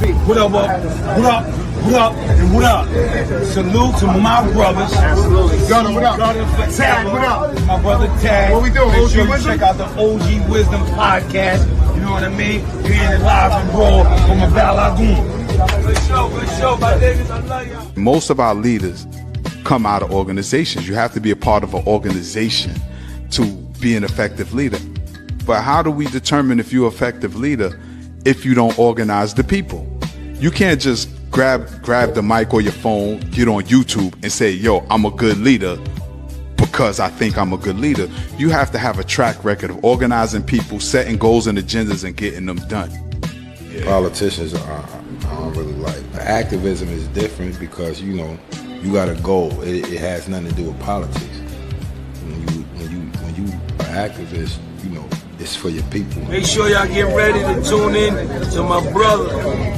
What up, and what up? Salute to my brothers. Absolutely. Gunna, what up? Tag, what up? My brother Tag. What we doing, Make OG sure you Wisdom? check out the OG Wisdom podcast. You know what I mean? You're in it live and raw from a Val Lagoon. Good show, my niggas. I love y'all. Most of our leaders come out of organizations. You have to be a part of an organization to be an effective leader. But how do we determine if you're an effective leader if you don't organize the people? You can't just grab the mic or your phone, get on YouTube and say, yo, I'm a good leader because I think I'm a good leader. You have to have a track record of organizing people, setting goals and agendas and getting them done. Yeah. Politicians I don't really like. Activism is different because, you know, you got a goal. It has nothing to do with politics. When you are activist, you know, it's for your people. Make sure y'all get ready to tune in to my brother,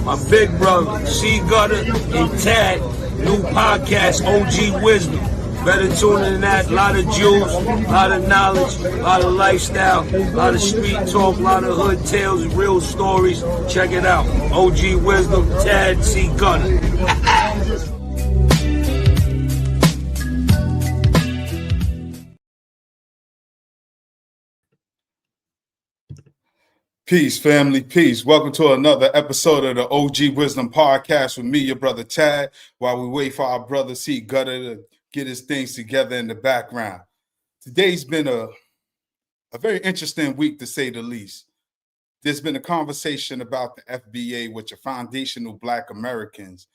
my big brother, C-Gutta and Tad, new podcast, OG Wisdom. Better tune in to that. A lot of jewels, a lot of knowledge, a lot of lifestyle, a lot of street talk, a lot of hood tales, real stories. Check it out. OG Wisdom, Tad, C-Gutta. Peace, family, peace. Welcome to another episode of the OG Wisdom Podcast with me, your brother Tad, while we wait for our brother C-Gutta to get his things together in the background. Today's been a very interesting week, to say the least. There's been a conversation about the FBA, which are foundational Black Americans,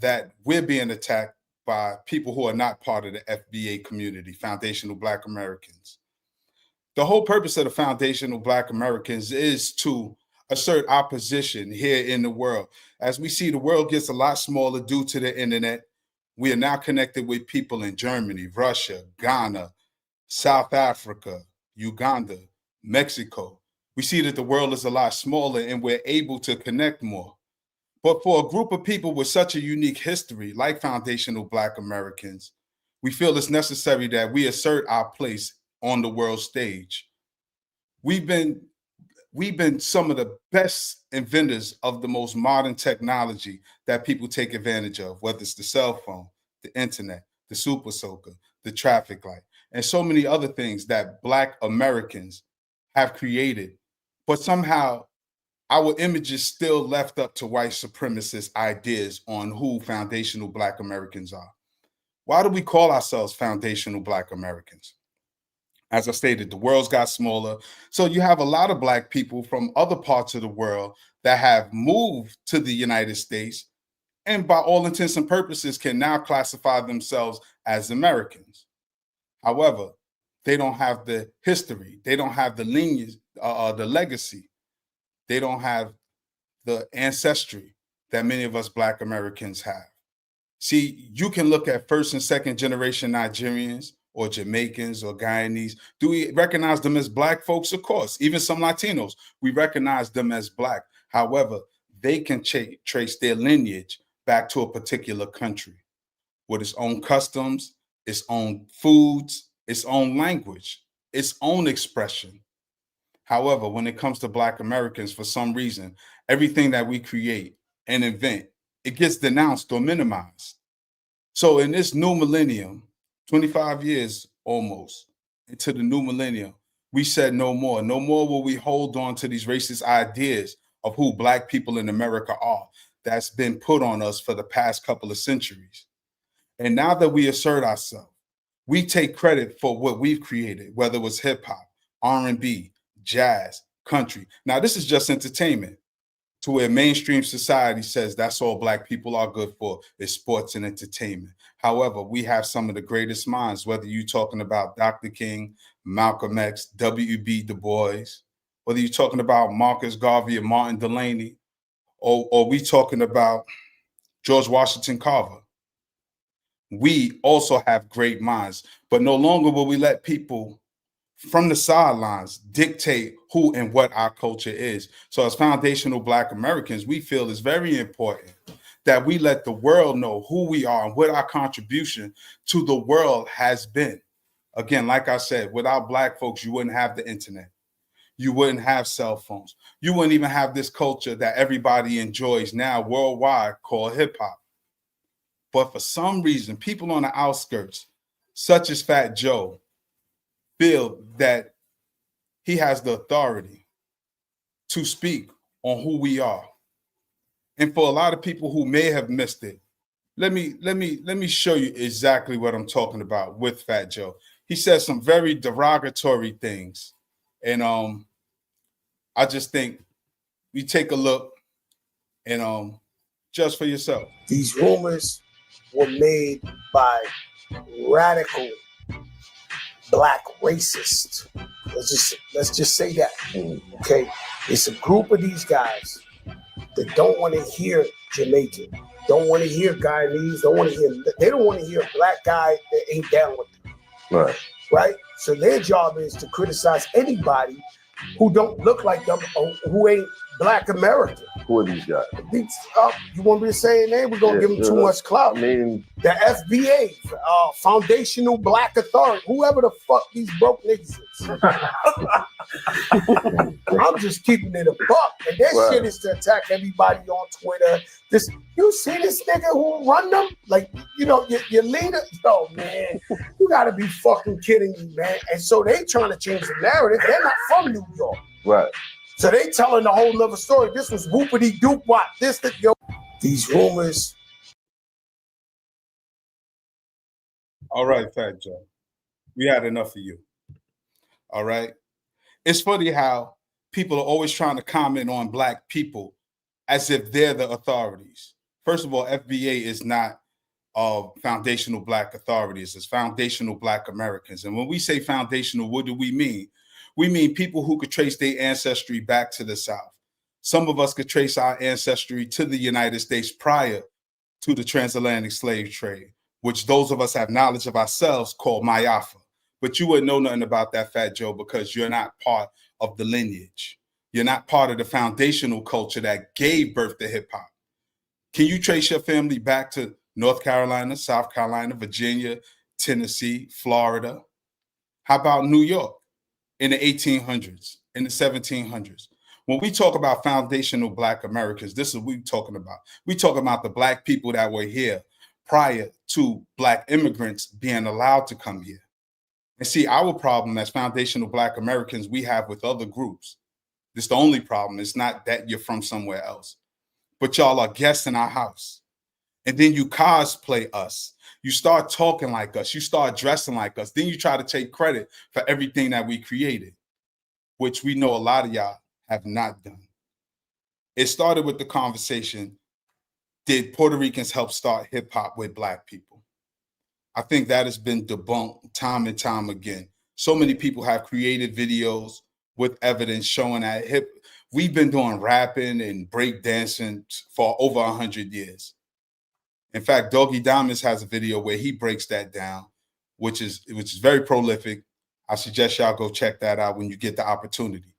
that we're being attacked by people who are not part of the FBA community, foundational Black Americans. The whole purpose of the foundational Black Americans is to assert our position here in the world. As we see, the world gets a lot smaller due to the internet. We are now connected with people in Germany, Russia, Ghana, South Africa, Uganda, Mexico. We see that the world is a lot smaller and we're able to connect more. But for a group of people with such a unique history, like foundational Black Americans, we feel it's necessary that we assert our place on the world stage. We've been some of the best inventors of the most modern technology that people take advantage of, whether it's the cell phone, the internet, the super soaker, the traffic light, and so many other things that Black Americans have created. But somehow our image is still left up to white supremacist ideas on who foundational Black Americans are. Why do we call ourselves foundational Black Americans? As I stated, the world's got smaller. So you have a lot of Black people from other parts of the world that have moved to the United States and by all intents and purposes can now classify themselves as Americans. However, they don't have the history. They don't have the lineage, the legacy. They don't have the ancestry that many of us Black Americans have. See, you can look at first and second generation Nigerians or Jamaicans or Guyanese. Do we recognize them as Black folks? Of course. Even some Latinos, we recognize them as Black. However, they can trace their lineage back to a particular country with its own customs, its own foods, its own language, its own expression. However, when it comes to Black Americans, for some reason, everything that we create and invent, it gets denounced or minimized. So in this new millennium, 25 years almost into the new millennium, we said no more. No more will we hold on to these racist ideas of who Black people in America are that's been put on us for the past couple of centuries. And now that we assert ourselves, we take credit for what we've created, whether it was hip hop, R&B, jazz, country. Now, this is just entertainment, to where mainstream society says that's all Black people are good for, is sports and entertainment. However, we have some of the greatest minds, whether you're talking about Dr. King, Malcolm X, W.B. Du Bois, whether you're talking about Marcus Garvey or Martin Delany, or we talking about George Washington Carver. We also have great minds, but no longer will we let people from the sidelines dictate who and what our culture is. So as foundational Black Americans, we feel it's very important that we let the world know who we are and what our contribution to the world has been. Again, like I said, without Black folks, you wouldn't have the internet. you wouldn't have cell phones. You wouldn't even have this culture that everybody enjoys now worldwide called hip hop. But for some reason, people on the outskirts, such as Fat Joe, feel that he has the authority to speak on who we are. And for a lot of people who may have missed it, let me show you exactly what I'm talking about with Fat Joe. He says some very derogatory things. And I just think you take a look and just for yourself. These rumors were made by radical black racists. Let's just say that. Okay, it's a group of these guys that don't want to hear Jamaican, don't want to hear Guyanese, they don't want to hear a black guy that ain't down with them. Right. Right? So their job is to criticize anybody who don't look like them or who ain't black American. Who are these guys? You want me to say a name? We're going to give them too much clout. I mean, the FBA, Foundational Black Authority, whoever the fuck these broke niggas is. I'm just keeping it a buck. And that shit is to attack everybody on Twitter. You see this nigga who run them? Like, your leader? Oh, man, you got to be fucking kidding me, man. And so they trying to change the narrative. They're not from New York. Right. So they telling a whole nother story. This was whoopity doop wop. These rumors. All right, Fat Joe. We had enough of you. All right. It's funny how people are always trying to comment on black people as if they're the authorities. First of all, FBA is not foundational black authorities. It's foundational black Americans. And when we say foundational, what do we mean? We mean people who could trace their ancestry back to the South. Some of us could trace our ancestry to the United States prior to the transatlantic slave trade, which those of us have knowledge of ourselves call Mayafa. But you wouldn't know nothing about that, Fat Joe, because you're not part of the lineage. You're not part of the foundational culture that gave birth to hip hop. Can you trace your family back to North Carolina, South Carolina, Virginia, Tennessee, Florida? How about New York? In the 1800s, in the 1700s. When we talk about foundational black Americans, this is what we're talking about. We're talking about the black people that were here prior to black immigrants being allowed to come here. And see, our problem as foundational black Americans we have with other groups. This is the only problem. It's not that you're from somewhere else, but y'all are guests in our house. And then you cosplay us. You start talking like us. You start dressing like us. Then you try to take credit for everything that we created, which we know a lot of y'all have not done. It started with the conversation, did Puerto Ricans help start hip hop with black people? I think that has been debunked time and time again. So many people have created videos with evidence showing that we've been doing rapping and break dancing for over 100 years. In fact, Doggy Diamonds has a video where he breaks that down, which is very prolific. I suggest y'all go check that out when you get the opportunity.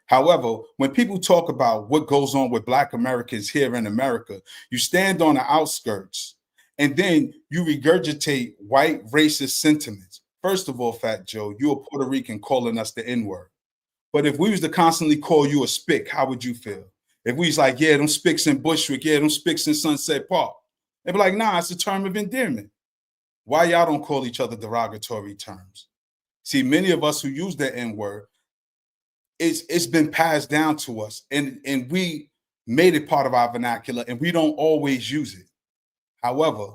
However, when people talk about what goes on with black Americans here in America, you stand on the outskirts and then you regurgitate white racist sentiments. First of all, Fat Joe, you're a Puerto Rican calling us the N-word. But if we was to constantly call you a spick, how would you feel? If we was like, yeah, them spicks in Bushwick, yeah, them spicks in Sunset Park. They'd be like, nah, it's a term of endearment. Why y'all don't call each other derogatory terms? See, many of us who use the N-word, it's been passed down to us and we made it part of our vernacular and we don't always use it. However,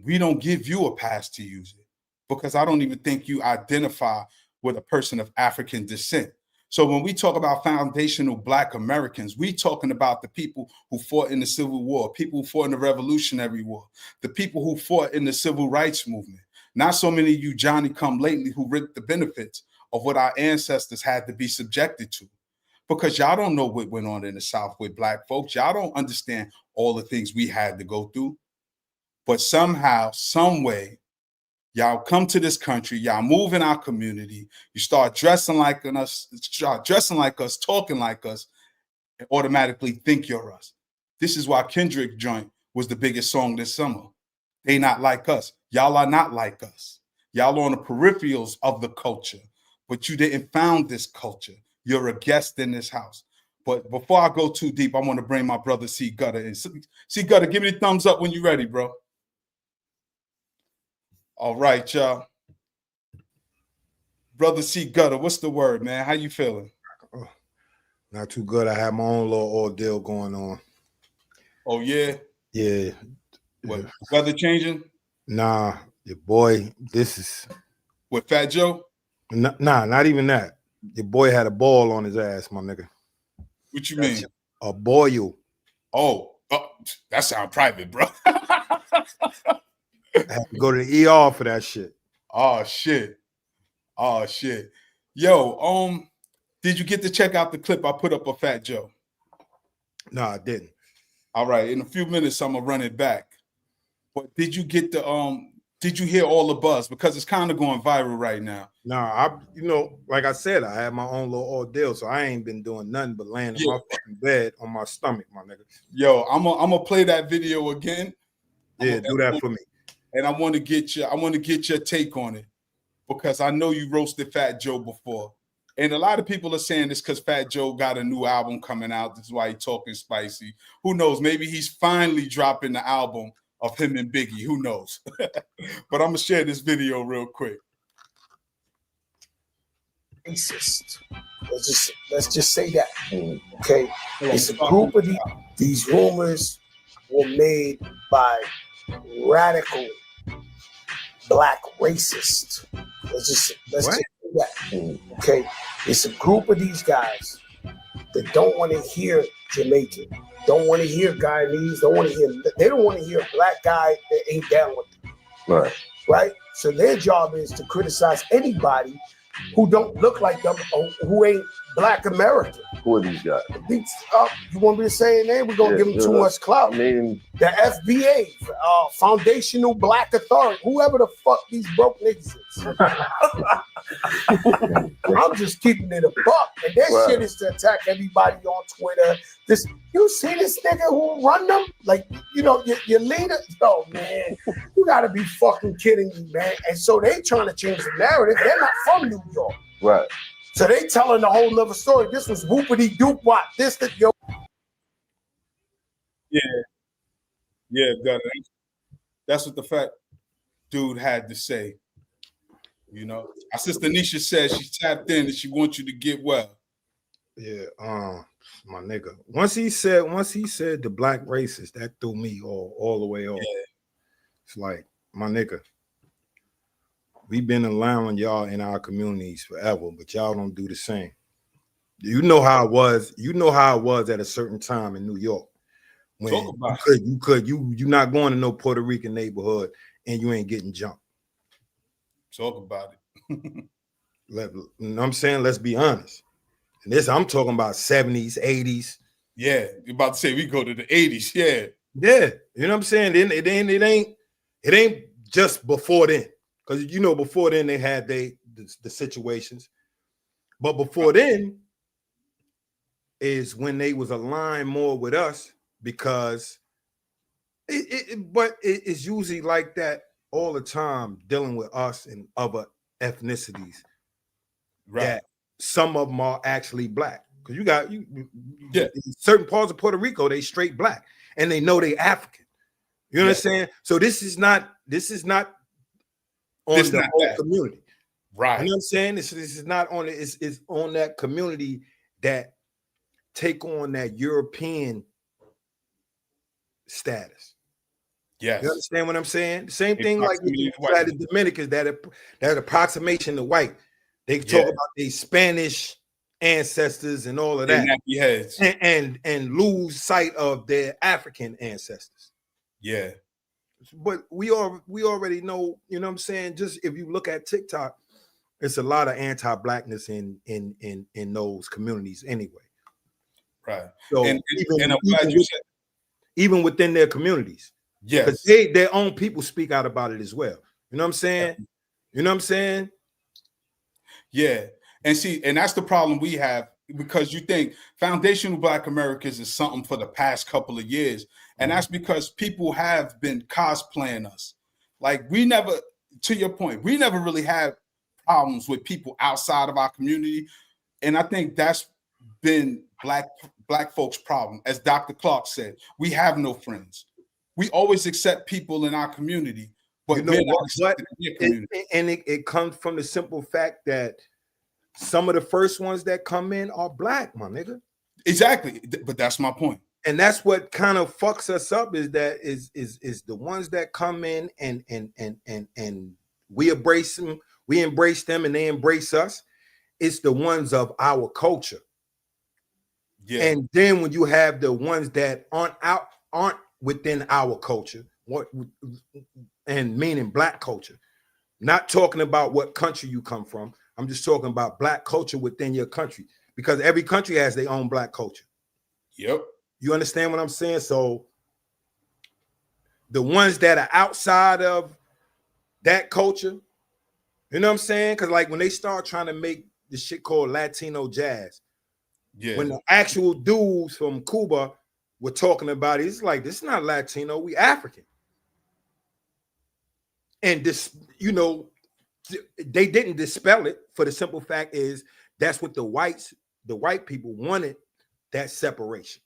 we don't give you a pass to use it because I don't even think you identify with a person of African descent. So when we talk about foundational black Americans, we talking about the people who fought in the Civil War, people who fought in the Revolutionary War, the people who fought in the Civil Rights Movement. Not so many of you Johnny come lately who reaped the benefits of what our ancestors had to be subjected to. Because y'all don't know what went on in the South with black folks. Y'all don't understand all the things we had to go through. But somehow, some way, y'all come to this country, y'all move in our community, you start dressing like us, talking like us, and automatically think you're us. This is why Kendrick joint was the biggest song this summer. They not like us. Y'all are not like us. Y'all are on the peripherals of the culture, but you didn't found this culture. You're a guest in this house. But before I go too deep, I want to bring my brother C-Gutta in. C-Gutta, give me a thumbs up when you're ready, bro. All right, y'all. Brother C-Gutta, what's the word, man? How you feeling? Oh, not too good. I have my own little ordeal going on. Oh, yeah? Yeah. What, weather changing? Nah, your boy, this is... With Fat Joe? Nah, not even that. Your boy had a ball on his ass, my nigga. What you mean? A boil. Oh, that sound private, bro. I had to go to the ER for that shit. Oh, shit. Oh, shit. Yo, did you get to check out the clip I put up of Fat Joe? No, I didn't. All right, in a few minutes, I'm gonna run it back. But did you get the did you hear all the buzz? Because it's kind of going viral right now. Nah, like I said, I had my own little ordeal, so I ain't been doing nothing but laying in my fucking bed on my stomach, my nigga. Yo, I'm gonna play that video again. Yeah, do that for me. And I want to get your take on it, because I know you roasted Fat Joe before. And a lot of people are saying this because Fat Joe got a new album coming out. This is why he's talking spicy. Who knows? Maybe he's finally dropping the album of him and Biggie. Who knows? But I'm going to share this video real quick. Racist. Let's just say that. Okay. It's a group of these rumors were made by radical black racists. Let's just say that. Okay. It's a group of these guys that don't want to hear Jamaican, don't want to hear Guyanese, they don't want to hear a black guy that ain't down with them. Right. Right? So their job is to criticize anybody who don't look like them or who ain't black American. Who are these guys? You want me to say a name? We're going to give them too much clout. I mean, the FBA, Foundational Black Authority, whoever the fuck these broke niggas is. I'm just keeping it a buck. And their shit is to attack everybody on Twitter. You see this nigga who run them? Like, your leader? Oh, man, you got to be fucking kidding me, man. And so they trying to change the narrative. They're not from New York. Right. So they telling a whole nother story. This was whoopity doop what this that yo. Yeah, that's what the fat dude had to say. Our sister Nisha said she tapped in and she wants you to get well. Yeah, my nigga. Once he said the black racist, that threw me all the way off. Yeah. It's like, my nigga, we've been allowing y'all in our communities forever, but y'all don't do the same. You know how it was. You know how it was at a certain time in New York when you're not going to no Puerto Rican neighborhood and you ain't getting jumped. Talk about it. You know what I'm saying? Let's be honest. And this, I'm talking about 70s, 80s. Yeah, you're about to say we go to the 80s. Yeah. Yeah. You know what I'm saying? Then it ain't just before then. Because before then they had the situations. But before then is when they was aligned more with us, because it's usually like that all the time, dealing with us and other ethnicities. Right. That some of them are actually black. Because you got certain parts of Puerto Rico, they straight black and they know they African. You understand? So this is not on the whole community. Right. You know what I'm saying? This is not on it. It's on that community that take on that European status. Yes. You understand what I'm saying? The same thing like the Dominicans, that approximation to white. They talk about these Spanish ancestors and all of that. And lose sight of their African ancestors. Yeah. But we already know, you know what I'm saying? Just if you look at TikTok, it's a lot of anti-blackness in those communities anyway. Right. So even within their communities. Yes. Because their own people speak out about it as well. You know what I'm saying? Yeah. You know what I'm saying? Yeah. And that's the problem we have, because you think foundational Black Americans is something for the past couple of years. And that's because people have been cosplaying us. Like, we never, to your point, we never really had problems with people outside of our community. And I think that's been black folks' problem. As Dr. Clark said, we have no friends. We always accept people in our community, but you know what? It comes from the simple fact that some of the first ones that come in are black, my nigga. Exactly, but that's my point. And that's what kind of fucks us up is the ones that come in and we embrace them and they embrace us. It's the ones of our culture. Yeah. And then when you have the ones that aren't within our culture, and meaning black culture, not talking about what country you come from. I'm just talking about black culture within your country, because every country has their own black culture. Yep. You understand what I'm saying? So the ones that are outside of that culture, you know what I'm saying? Because like when they start trying to make this shit called Latino jazz, yeah, when the actual dudes from Cuba were talking about it, it's like, this is not Latino, we African. And this, you know, they didn't dispel it, for the simple fact is that's what the white people wanted, that separation.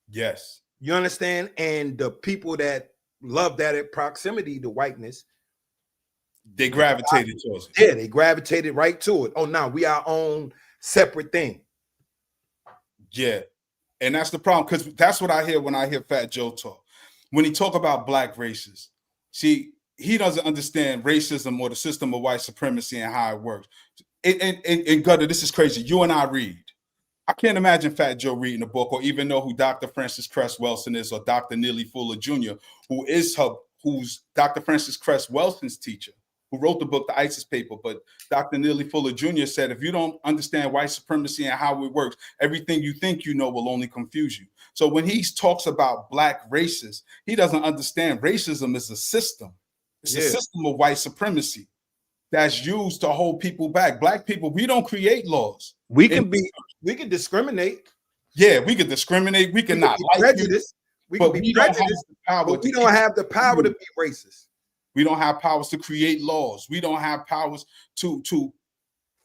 Yes. You understand? And the people that love that proximity to whiteness, they gravitated towards it. Yeah, they gravitated right to it. Oh, now we our own separate thing. Yeah. And that's the problem, because that's what I hear when I hear Fat Joe talk. When he talk about black racists, see, he doesn't understand racism or the system of white supremacy and how it works. And Gutta, this is crazy. You and I read. I can't imagine Fat Joe reading a book or even know who Dr. Francis Cress Welsing is, or Dr. Neely Fuller Jr., who's Dr. Francis Cress Welsing's teacher, who wrote the book, The ISIS Paper. But Dr. Neely Fuller Jr. said, if you don't understand white supremacy and how it works, everything you think you know will only confuse you. So when he talks about black racists, he doesn't understand racism is a system. It's a system of white supremacy that's used to hold people back. Black people, we don't create laws. We can discriminate. Yeah, we can discriminate. We can not like prejudice. We can be prejudiced, but we don't have the power to be racist. We don't have powers to create laws. We don't have powers to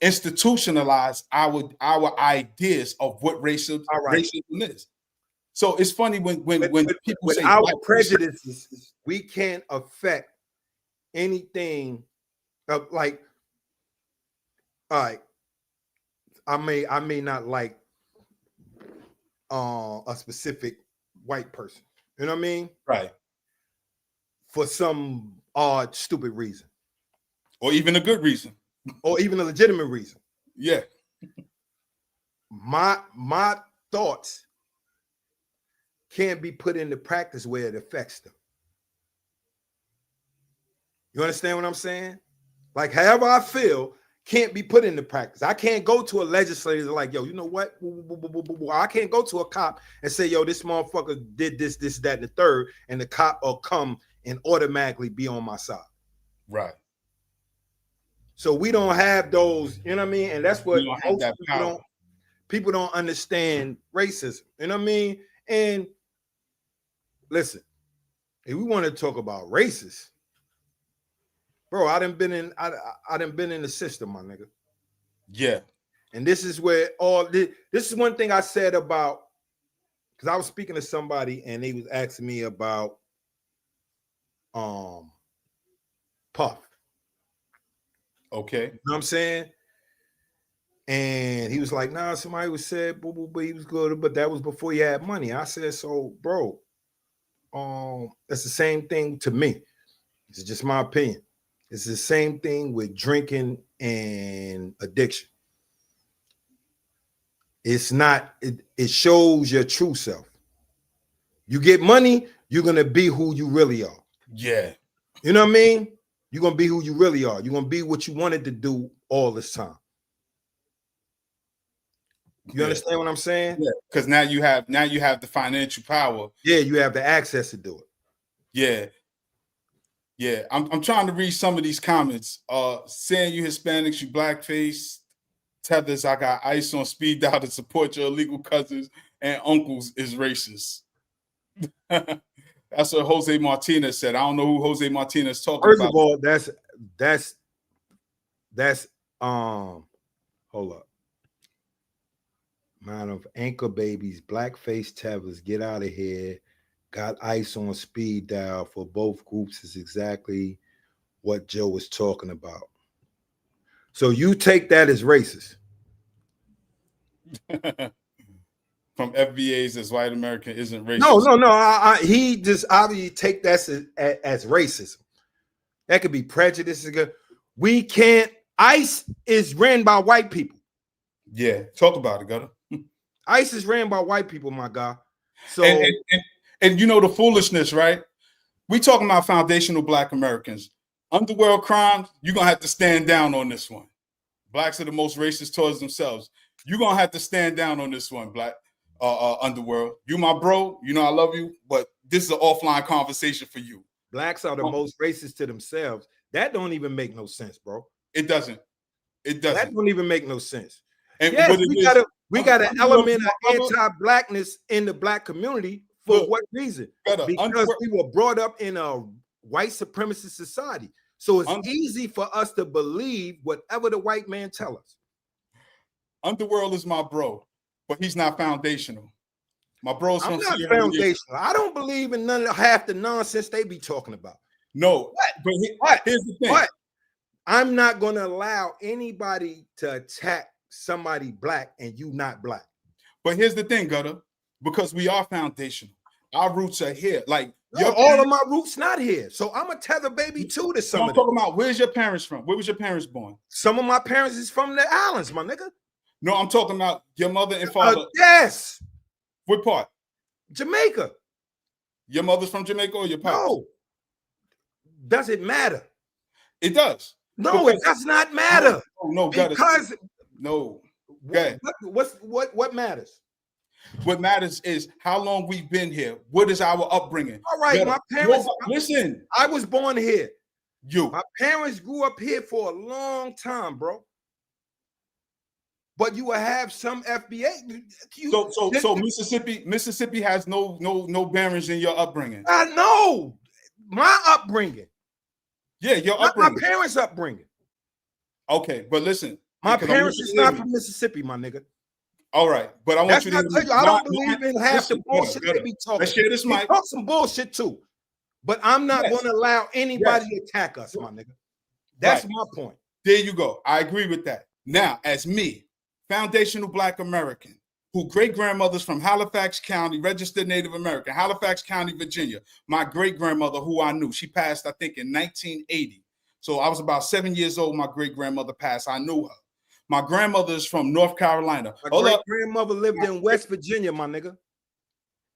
institutionalize our ideas of what racism is. So it's funny when people say our prejudices, we can't affect anything of like, all right, I may not like a specific white person, you know what I mean? Right. For some odd, stupid reason. Or even a good reason. Or even a legitimate reason. Yeah. My thoughts can't be put into practice where it affects them. You understand what I'm saying? Like, however I feel can't be put into practice. I can't go to a legislator like, yo, you know what? I can't go to a cop and say, yo, this motherfucker did this, that, and the third, and the cop will come and automatically be on my side. Right. So we don't have those, you know what I mean? And that's what people don't understand racism. You know what I mean? And listen, if we want to talk about racists, bro, I done been in the system, my nigga. Yeah. And this is where this is one thing I said about, because I was speaking to somebody and they was asking me about Puff. Okay. You know what I'm saying? And he was like, nah, somebody was said, but he was good, but that was before he had money. I said, so bro, that's the same thing to me. This is just my opinion. It's the same thing with drinking and addiction. It's not, it shows your true self. You get money, you're going to be who you really are. Yeah. You know what I mean? You're going to be who you really are. You're going to be what you wanted to do all this time. You understand what I'm saying? Yeah, because now you have the financial power. Yeah, you have the access to do it. Yeah. Yeah, I'm trying to read some of these comments. Saying you Hispanics, you blackface, tethers, I got ice on speed dial to support your illegal cousins and uncles is racist. That's what Jose Martinez said. I don't know who Jose Martinez talking about. First of all, that's hold up. amount of anchor babies, blackface tethers, get out of here. Got ICE on speed dial for both groups is exactly what Joe was talking about. So you take that as racist. From FBA's as white American isn't racist. No. He just obviously take that as racism. That could be prejudice. We can't. ICE is ran by white people. Yeah, talk about it, Gutta. ICE is ran by white people, my guy. So and you know the foolishness, right? We talking about foundational Black Americans. Underworld crimes, you're gonna have to stand down on this one. Blacks are the most racist towards themselves. You're gonna have to stand down on this one, Black Underworld. You my bro, you know I love you, but this is an offline conversation for you. Blacks are the most racist to themselves. That don't even make no sense, bro. It doesn't. That don't even make no sense. And yes, we got an element of anti-blackness in the Black community. For what reason? Because we were brought up in a white supremacist society. So it's easy for us to believe whatever the white man tell us. Underworld is my bro, but he's not foundational. My bro's from not foundational. I don't believe in none of half the nonsense they be talking about. No, but here's the thing. But I'm not going to allow anybody to attack somebody Black and you not Black. But here's the thing, Gutta, because we are foundational. Our roots are here. Like all of my roots not here. So I'm a tether baby too to some of them. I'm talking about where's your parents from? Where was your parents born? Some of my parents is from the islands, my nigga. No, I'm talking about your mother and father. Yes. What part? Jamaica. Your mother's from Jamaica or your pops? No. Does it matter? It does. No, it does not matter. No, because no. What matters? What matters is how long we've been here. What is our upbringing? All right, my parents. Listen, I was born here. My parents grew up here for a long time, bro. But you will have some FBA. So Mississippi has no bearings in your upbringing. I know my upbringing. Yeah, your upbringing. My parents' upbringing. Okay, but listen, my parents is not from Mississippi, my nigga. All right, but I want you to tell you, I don't believe in half the bullshit they be talking. Let's share this mic. They talk some bullshit too, but I'm not going to allow anybody to attack us, my nigga. That's my point. There you go. I agree with that. Now, as me, foundational Black American, who great-grandmother's from Halifax County, registered Native American, Halifax County, Virginia. My great-grandmother, who I knew, she passed, I think, in 1980. So I was about 7 years old. My great-grandmother passed. I knew her. My grandmother is from North Carolina. My great-grandmother lived in West Virginia, my nigga.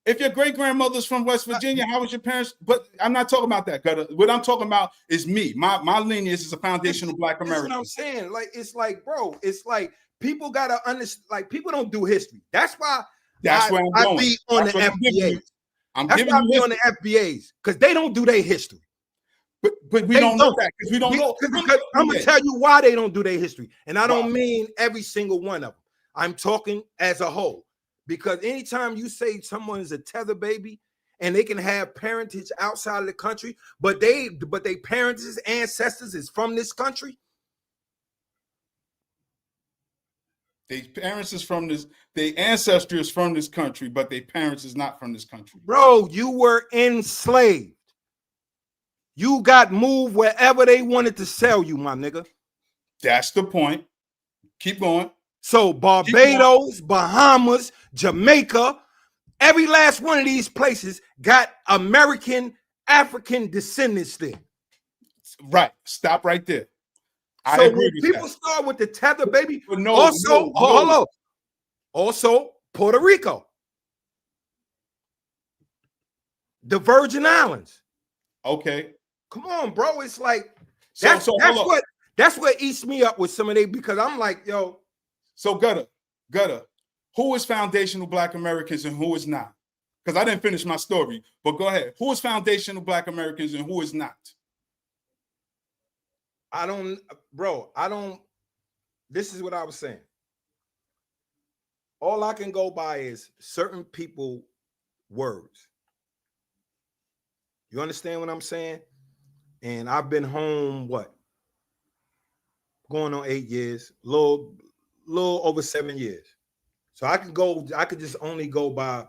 If your great-grandmother's from West Virginia, how was your parents? But I'm not talking about that. What I'm talking about is me. My lineage is a foundational Black American. That's what I'm saying. Like, it's like, bro, it's like people gotta understand. Like, people don't do history. That's why. That's where I'm going. I be on the FBAs. That's why I be on the FBAs because they don't do their history. But we don't know that because we don't know. I'm gonna tell you why they don't do their history, and I don't mean every single one of them. I'm talking as a whole. Because anytime you say someone is a tether baby and they can have parentage outside of the country, but they parents' ancestors is from this country. Their parents is from this, their ancestry is from this country, but their parents is not from this country. Bro, you were enslaved. You got moved wherever they wanted to sell you, my nigga. That's the point. Keep going. So Barbados, Bahamas, Jamaica, every last one of these places got American, African descendants there. Right. Stop right there. So when people start with the tether baby, also Puerto Rico, the Virgin Islands. Okay. Come on, bro. It's like that's what eats me up with some of they because I'm like, yo. So Gutta, who is foundational Black Americans and who is not? Because I didn't finish my story, but go ahead. Who is foundational Black Americans and who is not? This is what I was saying. All I can go by is certain people words. You understand what I'm saying? And I've been home, going on 8 years, little over 7 years. So I could just only go by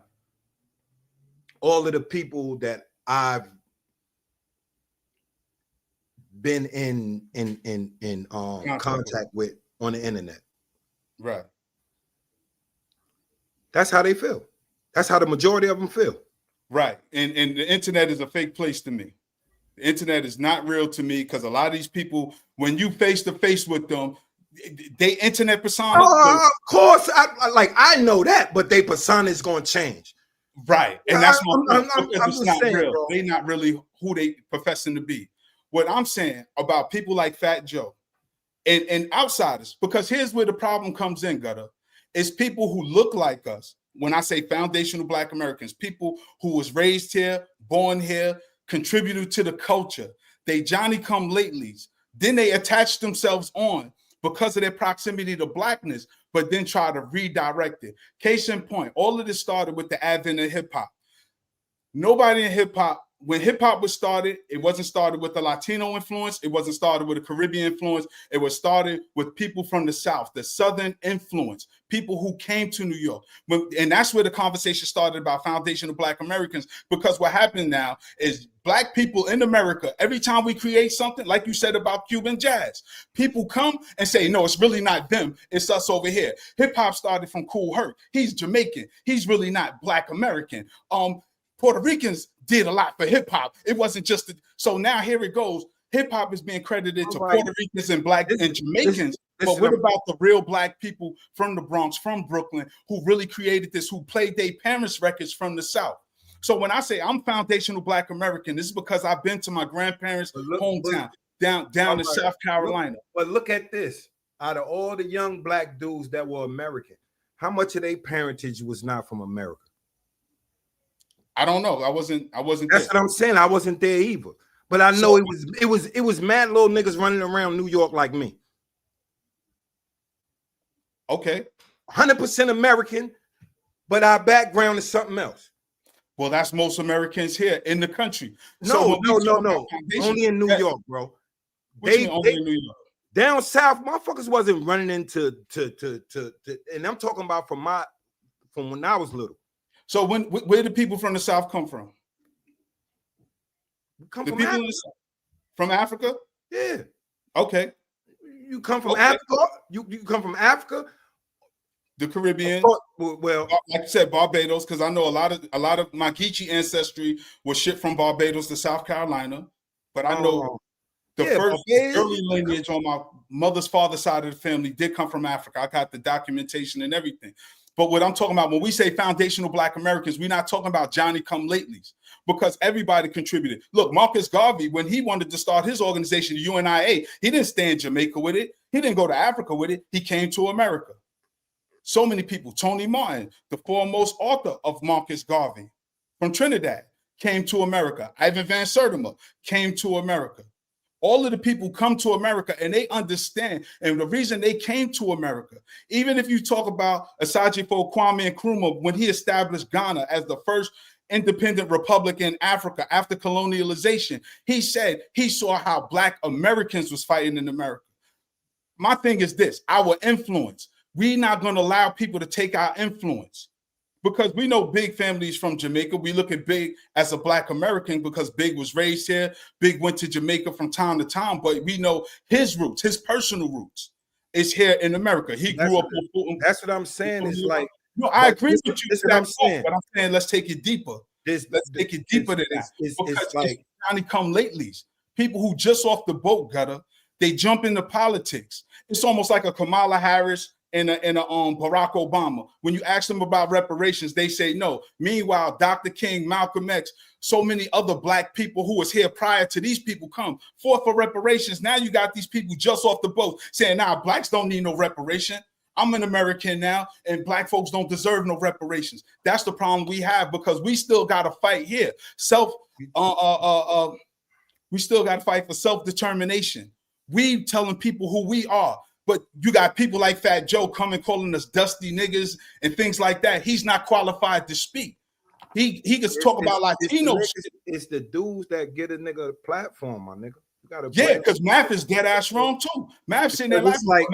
all of the people that I've been in contact with on the internet. Right. That's how they feel. That's how the majority of them feel. Right. And the internet is a fake place to me. The internet is not real to me because a lot of these people, when you face to face with them, they internet persona. Of course, I know that, but they persona is going to change. Right. And that's my point. I'm It's just not saying, real. bro. They're not really who they professing to be. What I'm saying about people like Fat Joe and outsiders, because here's where the problem comes in, Gutta. It's people who look like us. When I say foundational Black Americans, people who was raised here, born here, contributed to the culture. They Johnny-come-latelys. Then they attach themselves on because of their proximity to Blackness, but then try to redirect it. Case in point, all of this started with the advent of hip-hop. Nobody in hip-hop, when hip-hop was started, it wasn't started with a Latino influence. It wasn't started with a Caribbean influence. It was started with people from the South, the Southern influence, people who came to New York. And that's where the conversation started about foundational Black Americans, because what happened now is Black people in America, every time we create something, like you said about Cuban jazz, people come and say, no, it's really not them. It's us over here. Hip-hop started from Kool Herc. He's Jamaican. He's really not Black American. Puerto Ricans did a lot for hip hop. It wasn't just so now here it goes. Hip hop is being credited to Puerto Ricans and Black and Jamaicans. But what about the real Black people from the Bronx, from Brooklyn, who really created this, who played their parents' records from the South? So when I say I'm foundational Black American, this is because I've been to my grandparents' hometown, down in South Carolina. But look at this. Out of all the young Black dudes that were American, how much of their parentage was not from America? I don't know. I wasn't. That's there. what I'm saying. I wasn't there either. But I know it was mad little niggas running around New York like me. Okay. 100% American, but our background is something else. Well, that's most Americans here in the country. No. Only in New York, bro. Only in New York. Down south, motherfuckers wasn't running into and I'm talking about from when I was little. So where do people from the South come from? Come from Africa. From Africa? Yeah. Okay. You come from Africa? You come from Africa? The Caribbean. Well, like I said, Barbados, because I know a lot of my Geechee ancestry was shipped from Barbados to South Carolina. But I know the first early lineage on my mother's father's side of the family did come from Africa. I got the documentation and everything. But what I'm talking about, when we say foundational Black Americans, we're not talking about Johnny-come-latelys, because everybody contributed. Look, Marcus Garvey, when he wanted to start his organization, the UNIA, he didn't stay in Jamaica with it. He didn't go to Africa with it. He came to America. So many people. Tony Martin, the foremost author of Marcus Garvey from Trinidad, came to America. Ivan Van Sertima came to America. All of the people come to America and they understand. And the reason they came to America, even if you talk about Asajifo Kwame Nkrumah, when he established Ghana as the first independent republic in Africa after colonialization, he said he saw how Black Americans was fighting in America. My thing is this, our influence. We're not going to allow people to take our influence. Because we know Big families from Jamaica. We look at Big as a Black American because Big was raised here. Big went to Jamaica from time to time, but we know his roots, his personal roots, is here in America. He grew up. That's what I'm saying. It's like, no, I agree with you. That's what I'm saying. But I'm saying let's take it deeper. Let's take it deeper than that. It's like Johnny-come-latelys, people who just off the boat, Gutta, they jump into politics. It's almost like a Kamala Harris and a Barack Obama. When you ask them about reparations, they say no. Meanwhile, Dr. King, Malcolm X, so many other Black people who was here prior to these people fought for reparations. Now you got these people just off the boat saying, nah, Blacks don't need no reparation. I'm an American now, and Black folks don't deserve no reparations. That's the problem we have, because we still got to fight here. We still got to fight for self-determination. We telling people who we are. But you got people like Fat Joe coming calling us dusty niggas and things like that. He's not qualified to speak. He can talk about Latino shit. It's the dudes that get a nigga a platform, my nigga. You gotta because Math is dead ass wrong too. Math sitting there it's like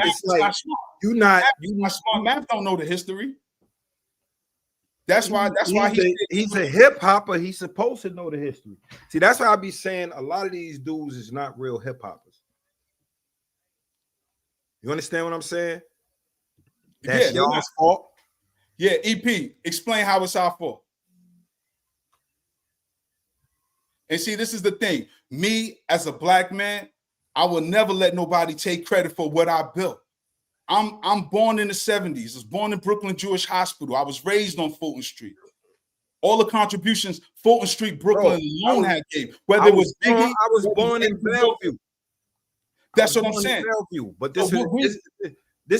you're not smart. Math don't know the history. That's why he's a hip hopper. He's supposed to know the history. See, that's why I be saying a lot of these dudes is not real hip hoppers. You understand what I'm saying? That's y'all's fault. Yeah, EP, explain how it's our fault. And see, this is the thing. Me as a black man, I will never let nobody take credit for what I built. I'm born in the 70s. I was born in Brooklyn Jewish Hospital. I was raised on Fulton Street. All the contributions Fulton Street, Brooklyn alone had gave. Whether it was Biggie, I was born in Bellevue. That's what I'm saying. Bellevue, but this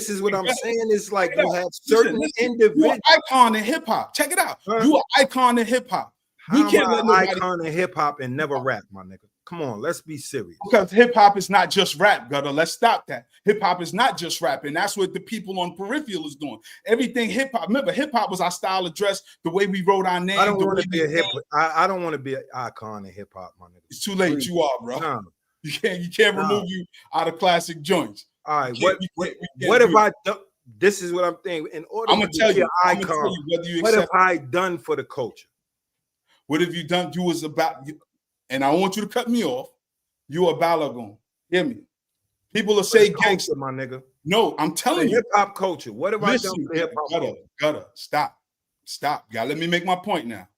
is what I'm saying. Is like you have certain individuals. You're an icon in hip hop. Check it out. You're an icon in hip hop. We can't let nobody icon in hip hop and never rap, my nigga. Come on, let's be serious. Because hip hop is not just rap, Gutta. Let's stop that. Hip hop is not just rap, and that's what the people on peripheral is doing. Everything hip hop. Remember, hip hop was our style of dress, the way we wrote our name. I don't want to be a hip. I don't want to be an icon in hip hop, my nigga. It's too late. You are, bro. Nah. You can't remove you out of classic joints. All right, what have I done? This is what I'm thinking. In order to be an icon, what have I done for the culture? What have you done? You was about, and I want you to cut me off. You a Balagoon. Hear me. People will say gangster, my nigga. No, I'm telling you. Hip hop culture. What have I done for hip hop? Gutta, stop. Y'all let me make my point now.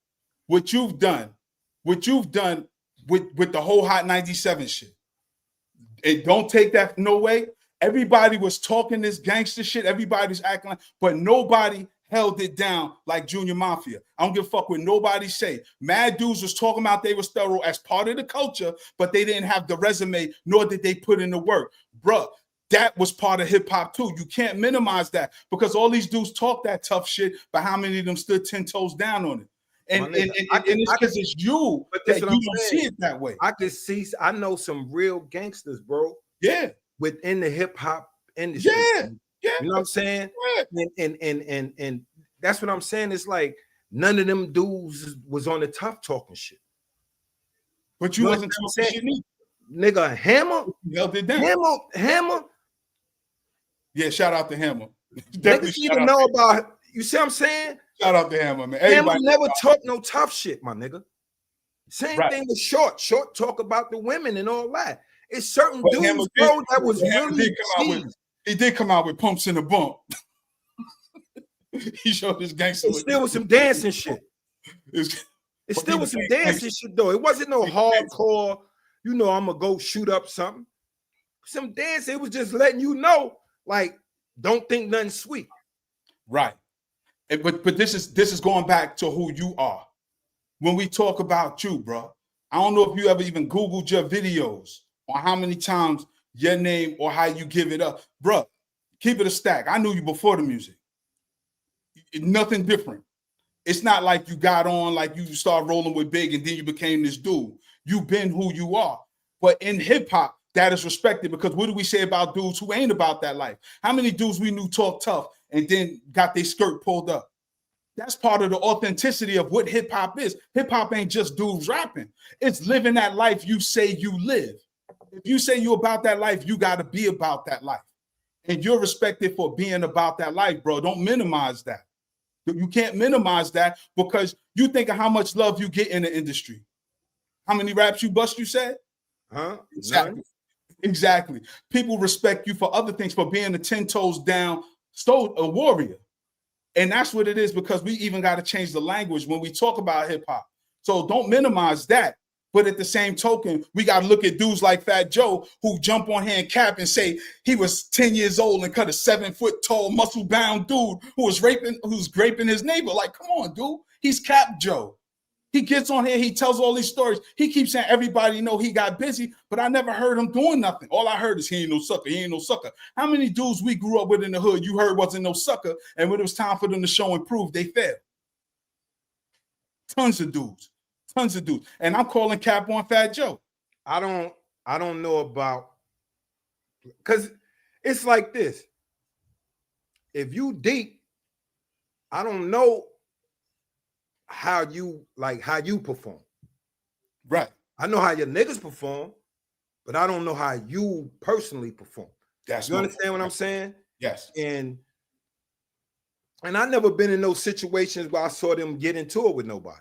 What you've done with the whole Hot 97 shit. And don't take that no way. Everybody was talking this gangster shit. Everybody's acting like, but nobody held it down like Junior Mafia. I don't give a fuck what nobody say. Mad dudes was talking about they was thorough as part of the culture, but they didn't have the resume, nor did they put in the work. Bruh, that was part of hip hop too. You can't minimize that because all these dudes talk that tough shit, but how many of them stood 10 toes down on it? And it's because it's you that you don't see it that way. I know some real gangsters, bro. Yeah. Within the hip hop industry. Yeah. You know what I'm saying? Yeah. And that's what I'm saying. It's like none of them dudes was on the tough talking shit. But you wasn't talking shit either. Nigga, Hammer. Held it down. Hammer. Yeah, shout out to Hammer. Niggas need to know about, you see what I'm saying? Shout out to Hammer, man. Hammer never talk no tough shit, my nigga. Same thing with Short. Short talk about the women and all that. It's certain dudes, bro, that was really he did come out with Pumps in the Bump. He showed his gangster. It still was some dancing shit. It still was some dancing shit, though. It wasn't no hardcore, I'm gonna go shoot up something. Some dancing, it was just letting you know, like, don't think nothing sweet. Right. But this is going back to who you are. When we talk about you, bro, I don't know if you ever even Googled your videos or how many times your name or how you give it up. Bro, keep it a stack. I knew you before the music. Nothing different. It's not like you got on, like you start rolling with Big and then you became this dude. You've been who you are. But in hip hop, that is respected because what do we say about dudes who ain't about that life? How many dudes we knew talk tough and then got their skirt pulled up? That's part of the authenticity of what hip hop is. Hip hop ain't just dudes rapping. It's living that life you say you live. If you say you're about that life, you got to be about that life. And you're respected for being about that life, bro. Don't minimize that. You can't minimize that because you think of how much love you get in the industry. How many raps you bust, you said? Huh? Exactly. Exactly. People respect you for other things, for being a 10 toes down, a warrior. And that's what it is because we even got to change the language when we talk about hip hop. So don't minimize that. But at the same token, we got to look at dudes like Fat Joe who jump on here and cap and say he was 10 years old and cut a 7-foot tall, muscle bound dude who's raping his neighbor. Like, come on, dude. He's Cap Joe. He gets on here. He tells all these stories. He keeps saying everybody know he got busy, but I never heard him doing nothing. All I heard is he ain't no sucker. He ain't no sucker. How many dudes we grew up with in the hood you heard wasn't no sucker, and when it was time for them to show and prove, they failed? Tons of dudes. And I'm calling cap on Fat Joe. I don't know about, because it's like this. If you deep, I don't know how you perform. Right. I know how your niggas perform, but I don't know how you personally perform. You understand what I'm saying? Yes. And And I never been in those situations where I saw them get into it with nobody.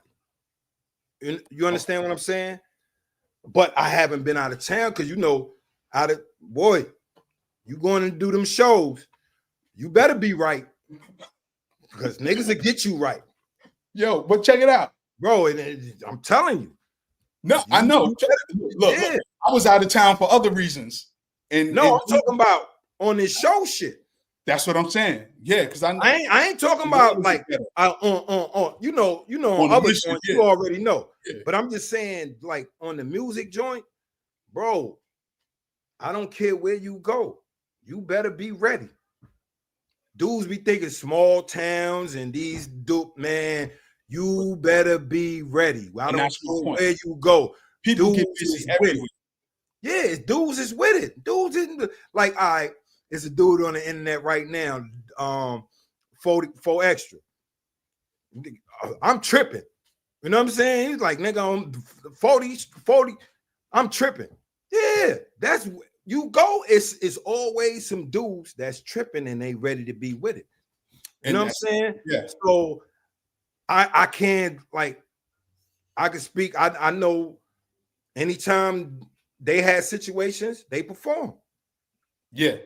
You understand what I'm saying? But I haven't been out of town because you going to do them shows. You better be right because niggas will get you right. Yo, but check it out, bro. I'm telling you. No, I know. Look, I was out of town for other reasons. And I'm talking about on this show shit. That's what I'm saying. Yeah, because I ain't talking about like on on other joints, you already know. Yeah. But I'm just saying, like on the music joint, bro, I don't care where you go. You better be ready. Dudes be thinking small towns and these dope, man. You better be ready. I don't know where you go. People get busy everywhere. Yeah, dudes is with it. Dudes isn't like, all right, it's a dude on the internet right now, 4 extra. I'm tripping. You know what I'm saying? He's like, nigga, I'm 40, I'm tripping. Yeah, that's you go. It's always some dudes that's tripping and they ready to be with it. You know what I'm saying? Yeah. So I can't, like, I can speak. I know anytime they had situations, they perform. Yeah.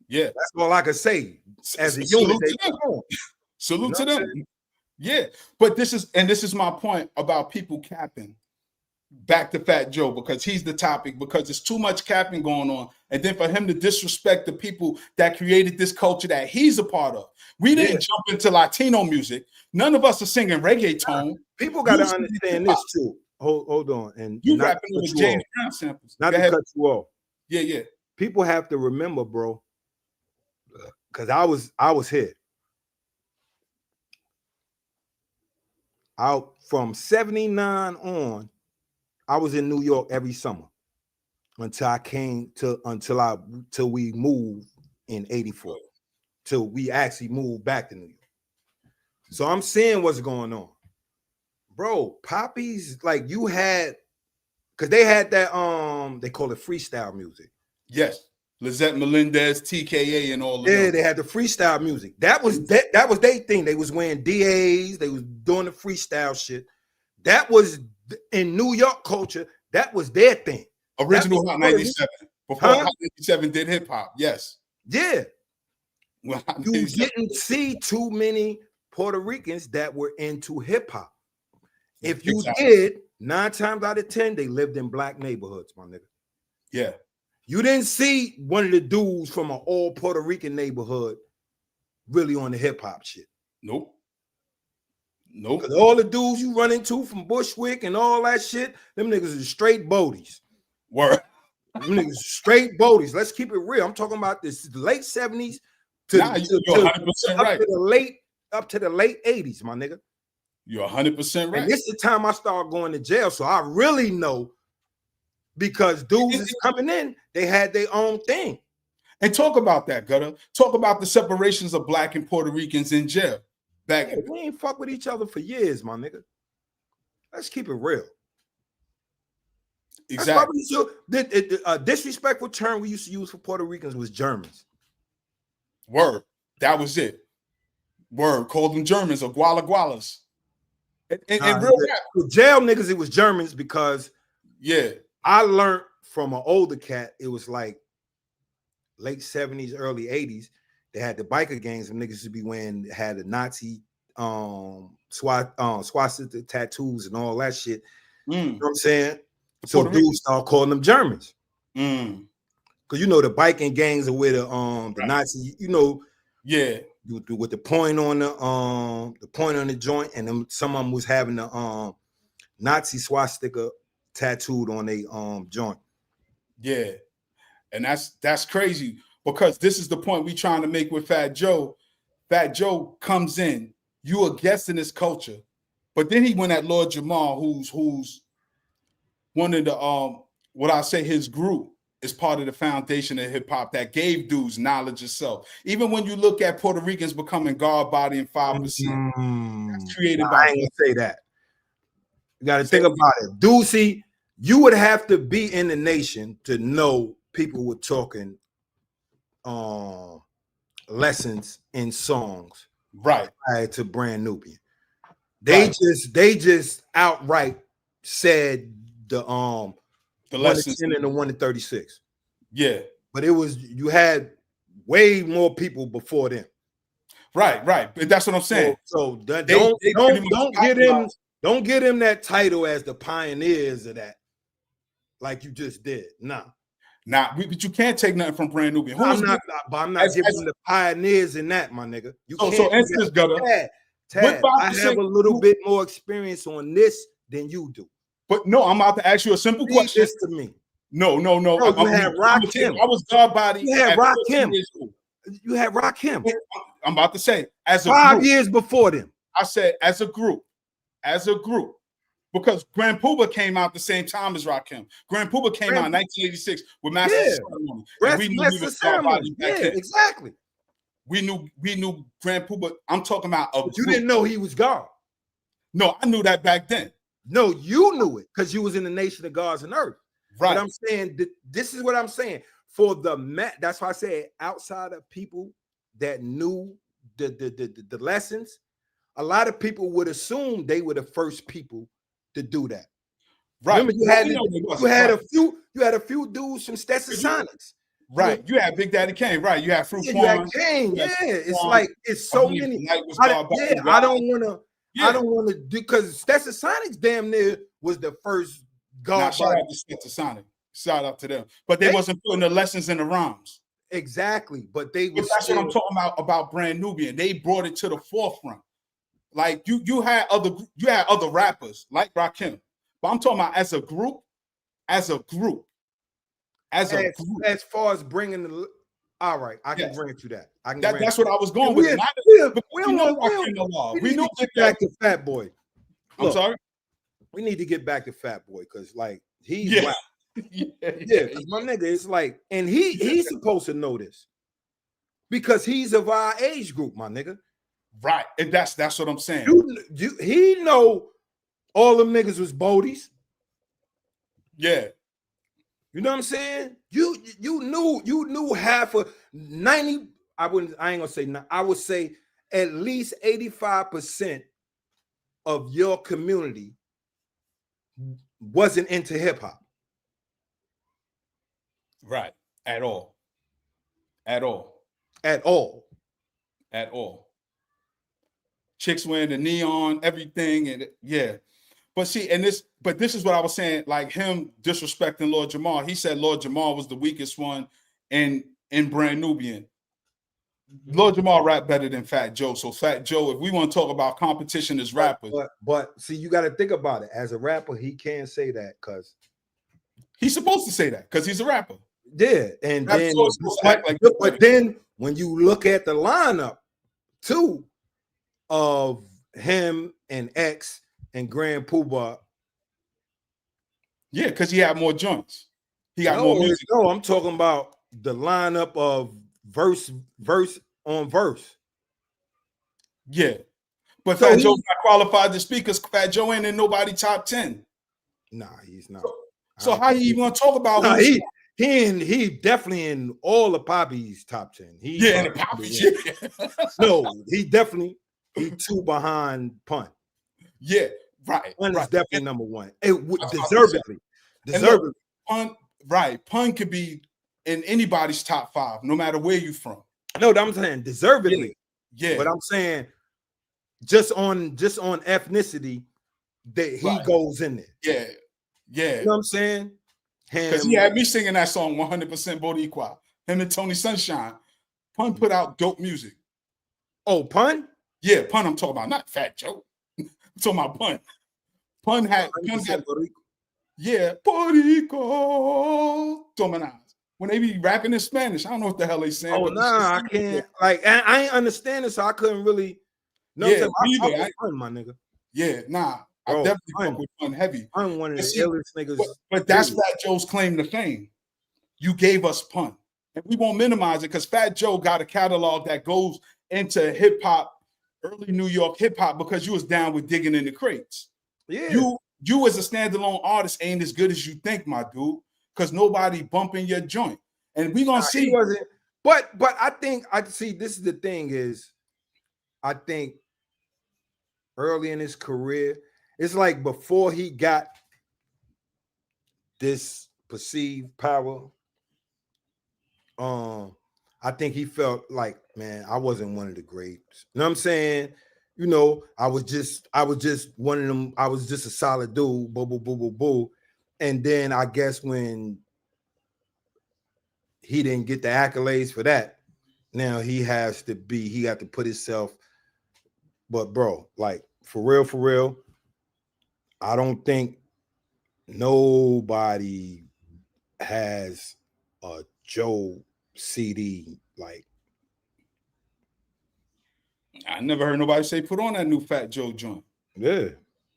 Yeah. That's all I can say. As a unit, they perform. Salute to them. Yeah. But this is my point about people capping. Back to Fat Joe, because he's the topic, because there's too much capping going on. And then for him to disrespect the people that created this culture that he's a part of. We didn't jump into Latino music. None of us are singing reggaeton. People got to understand this too. Hold on. And you rapping with James Brown samples. Not to cut you off. Yeah, yeah. People have to remember, bro, because I was here. Out from 79 on, I was in New York every summer until we moved in 84, till we actually moved back to New York. So I'm seeing what's going on. Bro, Poppy's, like, you had, because they had that, they call it freestyle music. Yes. Lizette Melendez, TKA, and all of that. Yeah, they had the freestyle music. That was their thing. They was wearing DAs, they was doing the freestyle shit. That was in New York culture, that was their thing. Original Hot 97. Before Hot 97 did hip hop, yes. Yeah. Well, you didn't see too many Puerto Ricans that were into hip hop. If you did, 9 times out of 10, they lived in black neighborhoods, my nigga. Yeah. You didn't see one of the dudes from an all Puerto Rican neighborhood really on the hip hop shit. Nope. Nope. Because all the dudes you run into from Bushwick and all that shit, them niggas is straight Bodies. Word. Them niggas straight Bodies. Let's keep it real. I'm talking about this late 70s up to the late 80s, my nigga. You're 100% right. And this is the time I started going to jail, so I really know, because dudes is coming in, they had their own thing. And talk about that, Gutta. Talk about the separations of black and Puerto Ricans in jail. We ain't fuck with each other for years, my nigga. Let's keep it real. Exactly. The disrespectful term we used to use for Puerto Ricans was Germans. Word. That was it. Word. Called them Germans or gualas. And real rap. Jail niggas, it was Germans, because yeah, I learned from an older cat, it was like late 70s, early 80s. They had the biker gangs, and niggas would had the Nazi swastika tattoos and all that shit. You know what I'm saying? So dudes start calling them Germans. Because the biking gangs are where the Nazi, yeah, with the point on the joint, and them, some of them was having the Nazi swastika tattooed on their joint. Yeah, and that's crazy, because this is the point we trying to make with Fat Joe. Fat Joe comes in, you a guest in this culture, but then he went at Lord Jamal, who's one of the his group is part of the foundation of hip hop that gave dudes knowledge of self. Even when you look at Puerto Ricans becoming God, Body, and 5%, that's created by. I ain't gonna say that. You got to think about it. Deucey, you would have to be in the nation to know people were talking lessons in songs Right. Prior to Brand Nubian. They just outright said the 1 lessons to 10 and the 1 to 36. Yeah. But you had way more people before them. Right. But that's what I'm saying. So don't get him that title as the pioneers of that, like you just did. Nah, but you can't take nothing from Brand Nubian. I'm not giving the pioneers in that, my nigga. You can't. So answer this, Gutta. Tad, I have a little bit more experience on this than you do. But no, I'm about to ask you a simple question. This to me. No. You had Rakim. I was God body. You had Rakim. You had Rakim. I'm about to say, as a 5 group, years before them. I said as a group, because Grand Puba came out the same time as Rakim. Grand Puba came out in 1986 with Master Ceremony. We knew he was Ceremony. Exactly. We knew Grand Puba. I'm talking about but you didn't know he was God. No, I knew that back then. No, you knew it because you was in the nation of gods and earth. Right. But I'm saying this is what I'm saying. For that's why I said outside of people that knew the lessons, a lot of people would assume they were the first people to do that. Right. Remember, you had a few dudes from Stetsasonics. Right. You had Big Daddy Kane. Right. You had Fruit Quan. It's like it's so many. I don't want to do because Stetsasonics damn near was the first God. Shout out to Stetsasonics. Shout out to them. But they wasn't putting the lessons in the rhymes. Exactly. But that's what I'm talking about Brand Nubian. They brought it to the forefront. Like you had other rappers like Rakim. But I'm talking about as a group. As far as bringing the all right, I can grant you that. That's what I was going with. We need to get back to Fat Boy. I'm sorry. We need to get back to Fat Boy because like he's wow. My nigga. It's like, and he's supposed to know this because he's of our age group, my nigga. Right, and that's what I'm saying. He know all them niggas was Bodies. Yeah. You know what I'm saying? You knew half of 90. I ain't gonna say. I would say at least 85% of your community wasn't into hip hop. Right. At all. Chicks wearing the neon, everything, and But see, this is what I was saying, like him disrespecting Lord Jamal. He said Lord Jamal was the weakest one in Brand Nubian. Lord Jamal rap better than Fat Joe. So Fat Joe, if we want to talk about competition as rappers. But see, you got to think about it. As a rapper, he can't say that because he's supposed to say that because he's a rapper. Yeah, and then but then when you look at the lineup too of him and X and Grand Puba. Yeah, because he had more joints. He got more music. No, I'm talking about the lineup of verse on verse. Yeah. But Fat Joe's not qualified to speak because Fat Joe ain't in nobody top 10. Nah, he's not. So how you even want to talk about he definitely in all the Poppy's top 10. In the Poppy's. No, he 2 behind Pun. Yeah, right. Pun is definitely number 1. Deservedly. Pun could be in anybody's top 5, no matter where you from. No, I'm saying deservedly. Yeah. But I'm saying just on ethnicity that he goes in there. Yeah. You know what I'm saying? Because he had me singing that song 100% Boricua. Him and Tony Sunshine. Pun put out dope music. Oh, Pun? Yeah, Pun I'm talking about, not Fat Joe. I'm talking about Pun. Pun had Boricua Dominaz. When they be rapping in Spanish, I don't know what the hell they saying. Oh, nah, I can't. Like, I ain't understand it, so I couldn't really. No, yeah, I Pun, my nigga. Yeah, nah. I definitely fuck with Pun heavy. I'm one of the illest niggas. But that's Fat Joe's claim to fame. You gave us Pun. And we won't minimize it because Fat Joe got a catalog that goes into hip hop, early New York hip hop, because you was down with digging in the crates. Yeah. You as a standalone artist ain't as good as you think, my dude, because nobody bumping your joint. And we gonna see. He wasn't, but I think this is the thing is I think early in his career, it's like before he got this perceived power, I think he felt like, man, I wasn't one of the greats. You know what I'm saying? You know, I was just one of them. I was just a solid dude. Boo, boo, boo, boo, boo. And then I guess when he didn't get the accolades for that, now he had to put himself. But bro, like for real, I don't think nobody has a Joe CD like. I never heard nobody say put on that new Fat Joe joint. Yeah.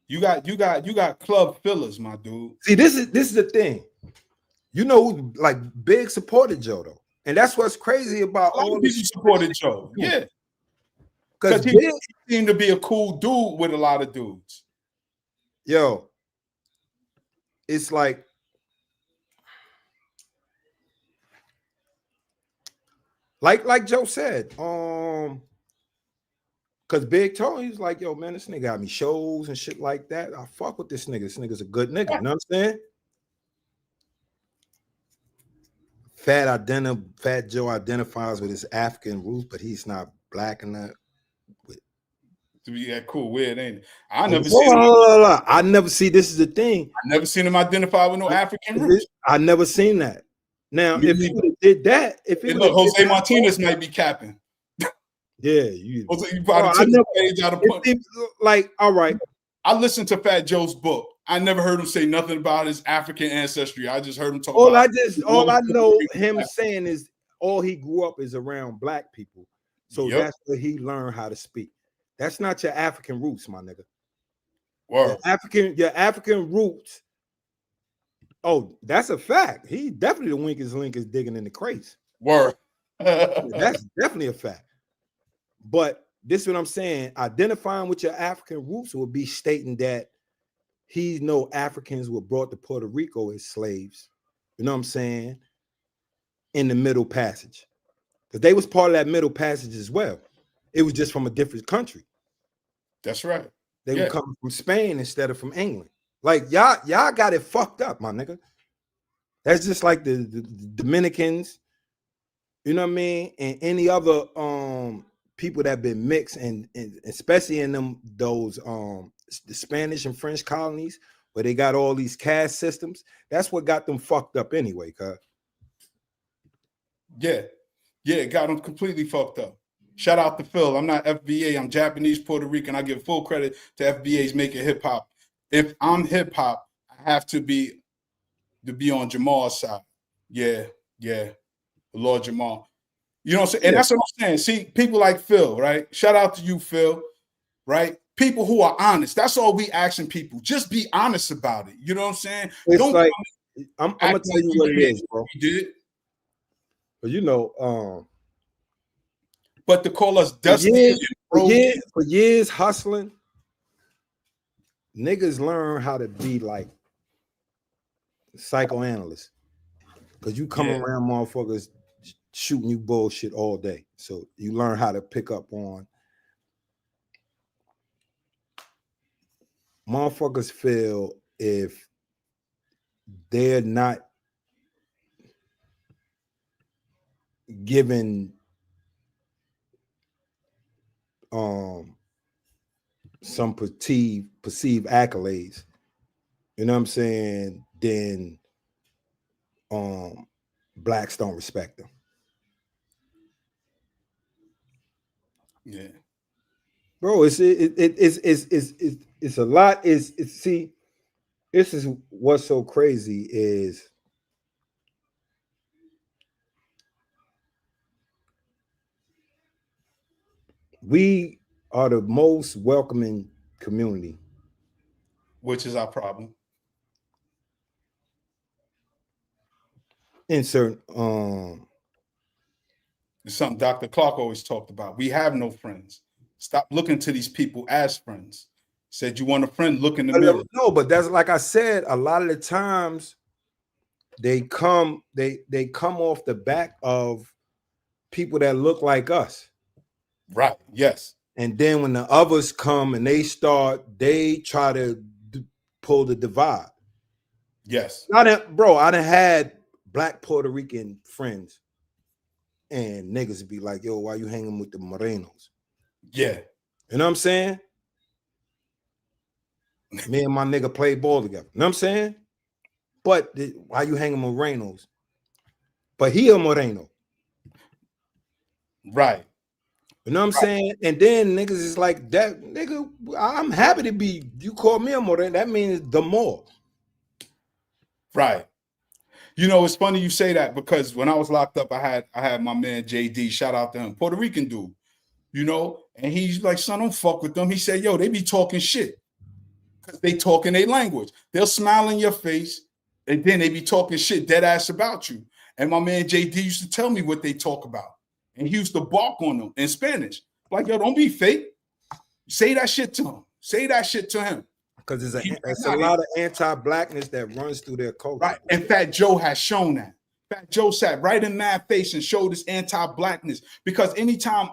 You got club fillers, my dude. See, this is the thing. You know, like Big supported Joe though, and that's what's crazy about all these people supported Joe. Yeah, because he seemed to be a cool dude with a lot of dudes. Yo, it's like Joe said, because Big told he's like, yo, man, this nigga got me shows and shit like that. I fuck with this nigga. This nigga's a good nigga. You know what I'm saying? Fat Joe identifies with his African roots, but he's not black enough. To be that cool, weird, ain't it? I never see. This is the thing. I never seen him identify with no African roots. I never seen that. Now, if he would have did that, look, Jose Martinez might be capping. Yeah, you probably took the page out of punch. Like, all right. I listened to Fat Joe's book. I never heard him say nothing about his African ancestry. I just heard him talk all I know him saying is all he grew up is around black people. So that's where he learned how to speak. That's not your African roots, my nigga. Word. Your African roots. Oh, that's a fact. He definitely the weakest link is digging in the crates. Word. That's definitely a fact. But this is what I'm saying. Identifying with your African roots would be stating that he know Africans were brought to Puerto Rico as slaves. You know what I'm saying? In the Middle Passage. Because they was part of that Middle Passage as well. It was just from a different country. That's right. They were coming from Spain instead of from England. Like y'all got it fucked up, my nigga. That's just like the Dominicans, you know what I mean? And any other people that been mixed and especially in those the Spanish and French colonies where they got all these caste systems. That's what got them fucked up anyway, cuz. Yeah, it got them completely fucked up. Shout out to Phil. I'm not FBA. I'm Japanese Puerto Rican. I give full credit to FBA's making hip hop. If I'm hip hop, I have to be on Jamal's side. Yeah, Lord Jamal. You know what I'm saying? And that's what I'm saying. See, people like Phil, right? Shout out to you, Phil, right? People who are honest. That's all we asking people. Just be honest about it. You know what I'm saying? It's like, I'm gonna tell you what it is, bro. You did. But you know, but to call us dusty for years hustling, niggas learn how to be like psychoanalysts. Because you come around motherfuckers shooting you bullshit all day. So you learn how to pick up on motherfuckers feel if they're not given some perceived accolades, you know what I'm saying, then blacks don't respect them. Yeah, bro, it's a lot. See, this is what's so crazy is we are the most welcoming community, which is our problem. In certain it's something Dr. Clark always talked about. We have no friends. Stop looking to these people as friends. Said you want a friend, look in the mirror. No, but that's like I said, a lot of the times they come off the back of people that look like us. Right. Yes. And then when the others come and they try to pull the divide. Yes. I done had black Puerto Rican friends and niggas be like, yo, why you hanging with the Morenos? Yeah. You know what I'm saying? Me and my nigga play ball together. You know what I'm saying? But why you hanging with Morenos? But he a Moreno. Right. You know what I'm saying? And then niggas is like, that nigga, I'm happy to be, you call me a Moreno. That means the more. Right. You know, it's funny you say that because when I was locked up, I had my man JD, shout out to him, Puerto Rican dude, you know, and he's like, son, don't fuck with them. He said, yo, they be talking shit because they talking their language. They'll smile in your face and then they be talking shit dead ass about you. And my man JD used to tell me what they talk about. And he used to bark on them in Spanish. Like, yo, don't be fake. Say that shit to him. Say that shit to him. Because it's a lot of anti-blackness that runs through their culture. Right. And Fat Joe has shown that. Fat Joe sat right in my face and showed this anti-blackness. Because anytime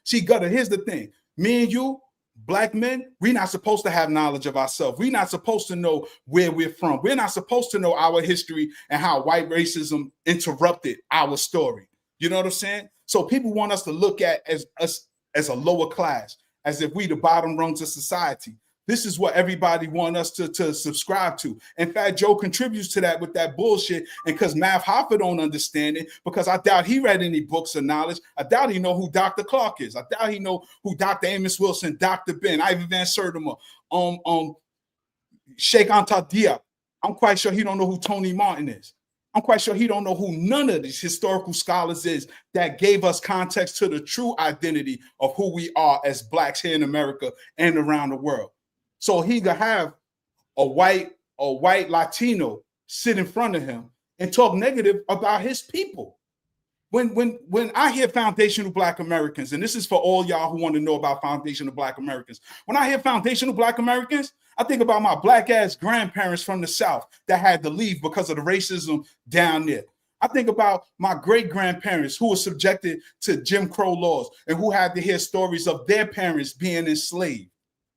C-Gutta, here's the thing. Me and you, black men, we're not supposed to have knowledge of ourselves. We're not supposed to know where we're from. We're not supposed to know our history and how white racism interrupted our story. You know what I'm saying? So people want us to look at us as a lower class, as if we the bottom rungs of society. This is what everybody want us to subscribe to. And Fat Joe contributes to that with that bullshit. And because Mav Hoffa don't understand it, because I doubt he read any books or knowledge. I doubt he know who Dr. Clark is. I doubt he know who Dr. Amos Wilson, Dr. Ben, Ivan Van Sertima, Sheikh Anta Diop. I'm quite sure he don't know who Tony Martin is. I'm quite sure he don't know who none of these historical scholars is that gave us context to the true identity of who we are as blacks here in America and around the world. So he could have a white Latino sit in front of him and talk negative about his people. When I hear foundational Black Americans, and this is for all y'all who want to know about foundational Black Americans, when I hear foundational Black Americans, I think about my black ass grandparents from the South that had to leave because of the racism down there. I think about my great grandparents who were subjected to Jim Crow laws and who had to hear stories of their parents being enslaved.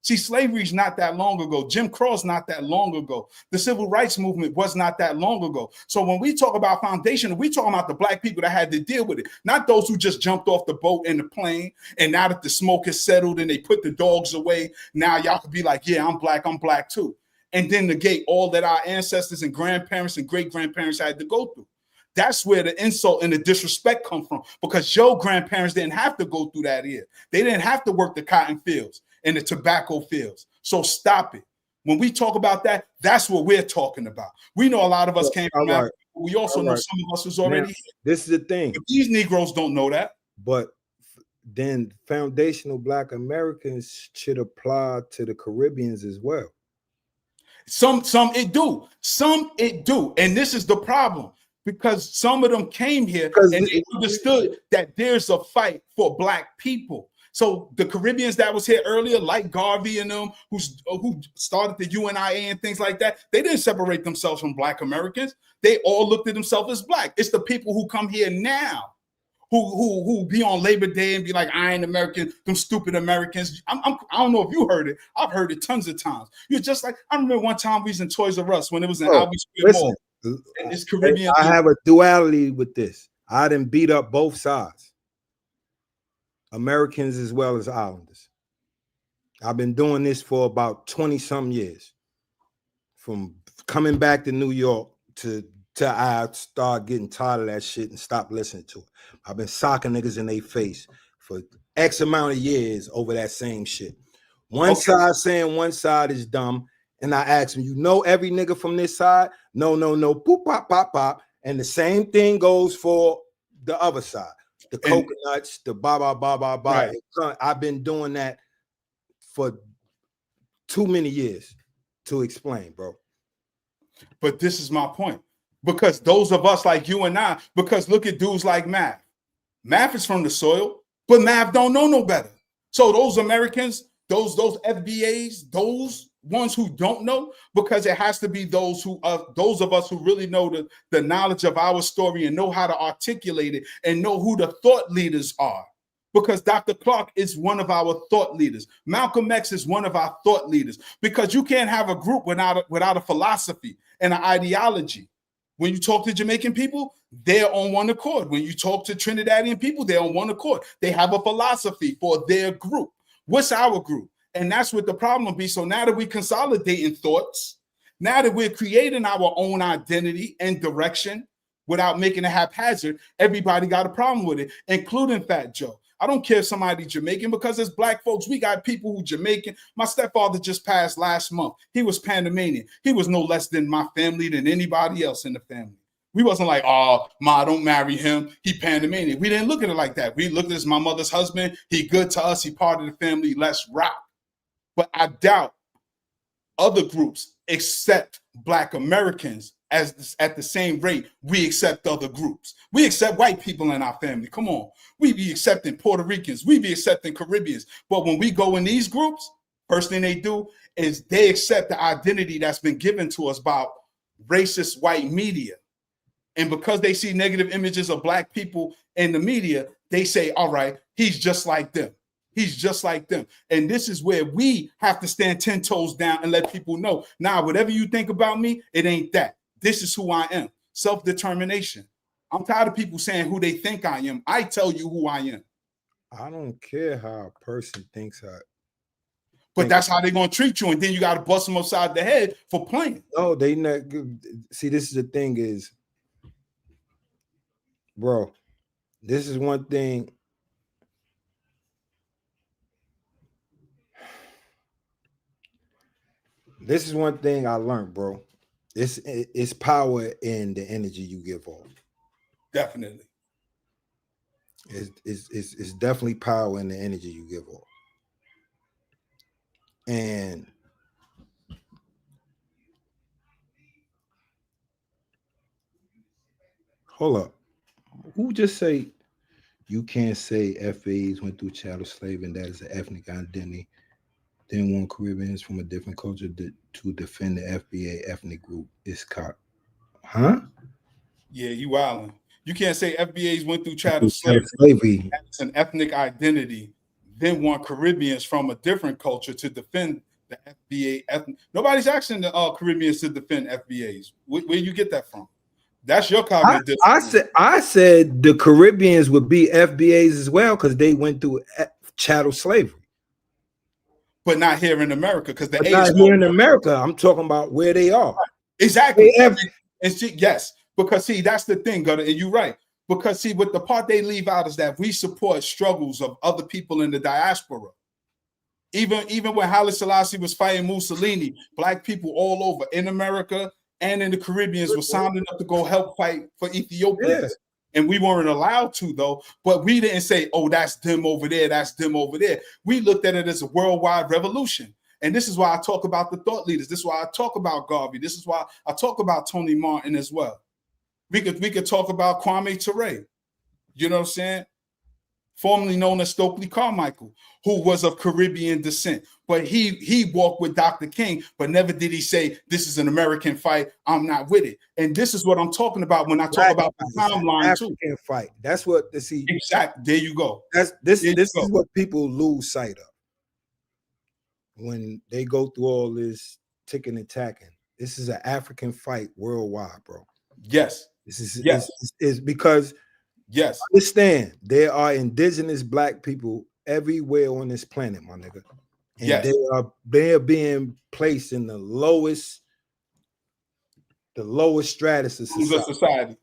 See, slavery is not that long ago. Jim Crow's not that long ago. The civil rights movement was not that long ago. So when we talk about foundation, we talking about the black people that had to deal with it, not those who just jumped off the boat and the plane. And now that the smoke is settled and they put the dogs away, now y'all could be like, yeah, I'm black too. And then negate all that our ancestors and grandparents and great-grandparents had to go through. That's where the insult and the disrespect come from, because your grandparents didn't have to go through that here. They didn't have to work the cotton fields and the tobacco fields. So stop it. When we talk about that, that's what we're talking about. We know a lot of us came from Africa. We also know some of us was already here. This is the thing. But these Negroes don't know that. But then foundational Black Americans should apply to the Caribbeans as well. Some it do. Some it do. And this is the problem, because some of them came here and they understood that there's a fight for Black people. So the Caribbeans that was here earlier, like Garvey and them, who started the UNIA and things like that, they didn't separate themselves from Black Americans. They all looked at themselves as Black. It's the people who come here now who be on Labor Day and be like, I ain't American, them stupid Americans. I don't know if you heard it. I've heard it tons of times. You're just like, I remember one time we was in Toys R Us when it was in Albee Square Mall. It's Caribbean. I have a duality with this. I done beat up both sides. Americans as well as Islanders. I've been doing this for about 20-some years. From coming back to New York to I start getting tired of that shit and stop listening to it. I've been socking niggas in their face for X amount of years over that same shit. One side saying one side is dumb, and I ask them, you know every nigga from this side? No, boop, pop, pop, pop. And the same thing goes for the other side. The coconuts, the ba. Right. I've been doing that for too many years to explain, bro. But this is my point. Because those of us like you and I, because look at dudes like Mav. Mav is from the soil, but Mav don't know no better. So those Americans, those FBAs, those ones who don't know, because it has to be those of us who really know the knowledge of our story and know how to articulate it and know who the thought leaders are. Because Dr. Clark is one of our thought leaders. Malcolm X is one of our thought leaders. Because you can't have a group without a philosophy and an ideology. When you talk to Jamaican people, they're on one accord. When you talk to Trinidadian people, they're on one accord. They have a philosophy for their group. What's our group? And that's what the problem be. So now that we're consolidating thoughts, now that we're creating our own identity and direction without making it haphazard, everybody got a problem with it, including Fat Joe. I don't care if somebody's Jamaican, because as Black folks, we got people who Jamaican. My stepfather just passed last month. He was Panamanian. He was no less than my family than anybody else in the family. We wasn't like, oh, Ma, don't marry him. He Panamanian. We didn't look at it like that. We looked at it as my mother's husband. He good to us. He part of the family. Let's rock. But I doubt other groups accept Black Americans as at the same rate we accept other groups. We accept white people in our family. Come on. We be accepting Puerto Ricans. We be accepting Caribbeans. But when we go in these groups, first thing they do is they accept the identity that's been given to us by racist white media. And because they see negative images of Black people in the media, they say, all right, he's just like them. He's just like them. And this is where we have to stand 10 toes down and let people know, nah, whatever you think about me, it ain't that. This is who I am. Self-determination. I'm tired of people saying who they think I am. I tell you who I am. I don't care how a person thinks but that's how they're going to treat you. And then you got to bust them upside the head for playing. No, they not. See, this is the thing is, bro, this is one thing. This is one thing I learned, bro. It's power in the energy you give off. Definitely. It's definitely power in the energy you give off. And hold up. Who just say you can't say FBAs went through chattel slavery and that is an ethnic identity? Then want Caribbeans from a different culture to defend the FBA ethnic group is caught. Huh? Yeah, you wildin'. You can't say FBAs went through chattel slavery. That's an ethnic identity. Then want Caribbeans from a different culture to defend the FBA ethnic. Nobody's asking the Caribbeans to defend FBAs. Where you get that from? That's your cognitive. I said the Caribbeans would be FBAs as well because they went through chattel slavery. But not here in America, because not here in America. I'm talking about where they are. Exactly. And see, yes, because see, that's the thing, Gutta, and you're right. Because see, what the part they leave out is that we support struggles of other people in the diaspora. Even when Haile Selassie was fighting Mussolini, Black people all over in America and in the Caribbean were signing up to go help fight for Ethiopians. Yeah. And we weren't allowed to, though. But we didn't say, oh, that's them over there. That's them over there. We looked at it as a worldwide revolution. And this is why I talk about the thought leaders. This is why I talk about Garvey. This is why I talk about Tony Martin as well. We could talk about Kwame Ture. You know what I'm saying? Formerly known as Stokely Carmichael, who was of Caribbean descent. But he walked with Dr. King, but never did he say, this is an American fight, I'm not with it. And this is what I'm talking about when I talk about the timeline African too. Fight. That's what the see. Exactly. There you go. This is what people lose sight of when they go through all this ticking and tacking. This is an African fight worldwide, bro. Yes. This is because yes, understand there are indigenous Black people everywhere on this planet, my nigga. And yes, they are being placed in the lowest stratus of society.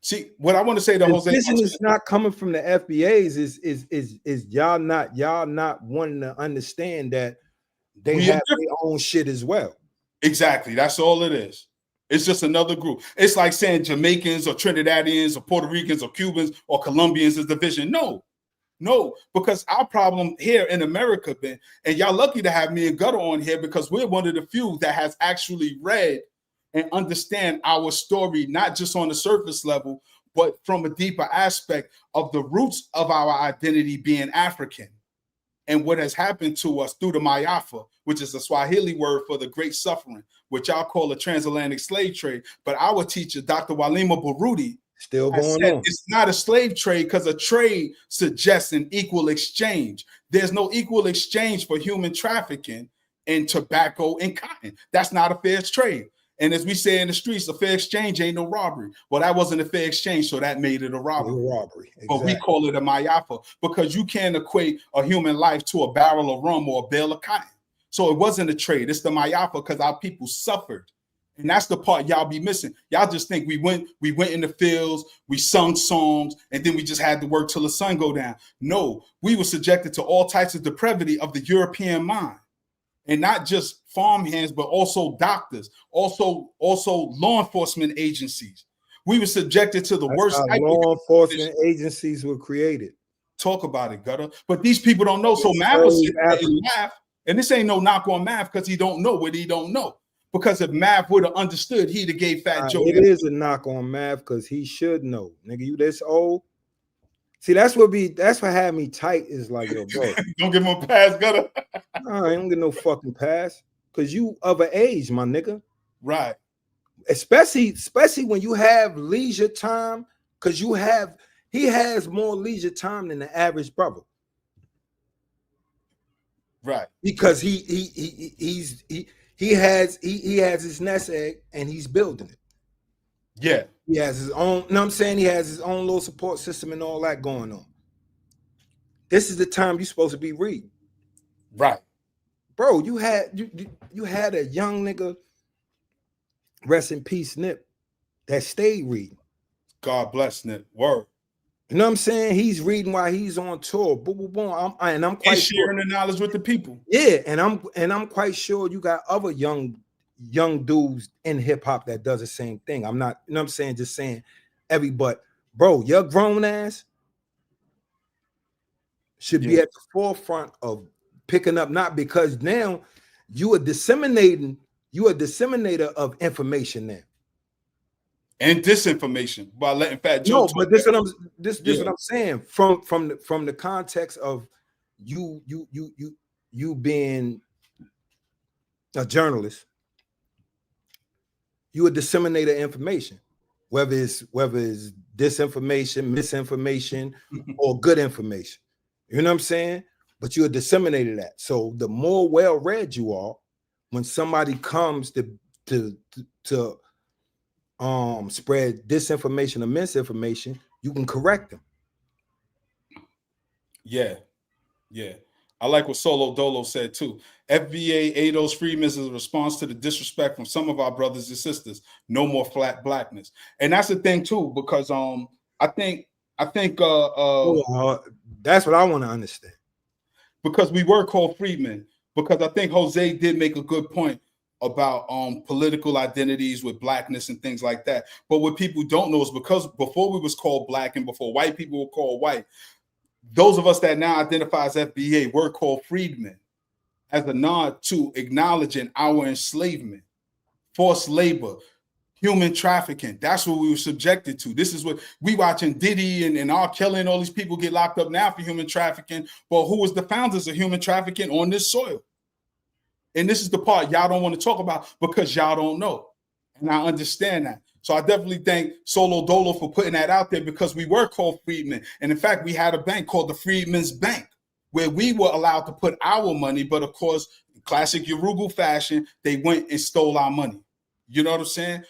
See, what I want to say to Jose, this is not coming from the FBAs. Is y'all not wanting to understand that they have their own shit as well. Exactly. That's all it is. It's just another group. It's like saying Jamaicans or Trinidadians or Puerto Ricans or Cubans or Colombians is division. No, because our problem here in America, Ben, and y'all lucky to have me and Gutta on here because we're one of the few that has actually read and understand our story, not just on the surface level, but from a deeper aspect of the roots of our identity being African and what has happened to us through the Mayafa, which is the Swahili word for the great suffering, which y'all call the transatlantic slave trade. But our teacher, Dr. Walima Baruti, Still going on. It's not a slave trade because a trade suggests an equal exchange. There's no equal exchange for human trafficking and tobacco and cotton. That's not a fair trade. And as we say in the streets, a fair exchange ain't no robbery. Well, that wasn't a fair exchange, so that made it a robbery. Exactly. But we call it a mayafa because you can't equate a human life to a barrel of rum or a bale of cotton. So it wasn't a trade. It's the mayafa because our people suffered. And that's the part y'all be missing. Y'all just think we went in the fields, we sung songs, and then we just had to work till the sun go down. No, we were subjected to all types of depravity of the European mind. And not just farmhands, but also doctors, also law enforcement agencies. We were subjected to the worst type law enforcement agencies were created. Talk about it, Gutta. But these people don't know. So Mav was sitting there and laugh, and this ain't no knock on Mav because he don't know what he don't know. Because if Mav would have understood, he'd have gave Fat Joe. It is a knock on Mav because he should know. Nigga, you this old. See, that's what had me tight is like, yo, bro. Don't give him a pass, Gutta. Nah, I don't get no fucking pass. Cause you of an age, my nigga. Right. Especially when you have leisure time, because he has more leisure time than the average brother. Right. Because he has his nest egg and he's building it. Yeah. He has his own, you know what I'm saying? He has his own little support system and all that going on. This is the time you're supposed to be reading. Right. Bro, you had a young nigga, rest in peace, Nip, that stayed reading. God bless Nip. Word. You know what I'm saying? He's reading while he's on tour. Boom, boom, boom. I'm quite sharing the knowledge with the people. Yeah, and I'm quite sure you got other young dudes in hip hop that does the same thing. I'm not, you know what I'm saying, just saying but bro, your grown ass should be at the forefront of picking up, not because now you a disseminator of information now. And disinformation by letting Fat Joe. No, but this what I'm saying from the context of you being a journalist. You a disseminator of information, whether it's disinformation, misinformation, or good information. You know what I'm saying? But you're a disseminator of that. So the more well-read you are, when somebody comes to spread disinformation or misinformation, you can correct them. Yeah. I like what Solo Dolo said too. FBA Ados Freeman is a response to the disrespect from some of our brothers and sisters. No more flat blackness, and that's the thing too, because I think that's what I want to understand. Because we were called freedmen. Because I think Jose did make a good point about political identities with blackness and things like that. But what people don't know is because before we was called black and before white people were called white, those of us that now identify as FBA were called freedmen as a nod to acknowledging our enslavement, forced labor, human trafficking. That's what we were subjected to. This is what we watching Diddy and R. Kelly and all these people get locked up now for human trafficking. But who was the founders of human trafficking on this soil? And this is the part y'all don't want to talk about because y'all don't know. And I understand that. So I definitely thank Solo Dolo for putting that out there because we were called freedmen. And in fact, we had a bank called the Freedmen's Bank where we were allowed to put our money. But of course, classic Yoruba fashion, they went and stole our money. You know what I'm saying?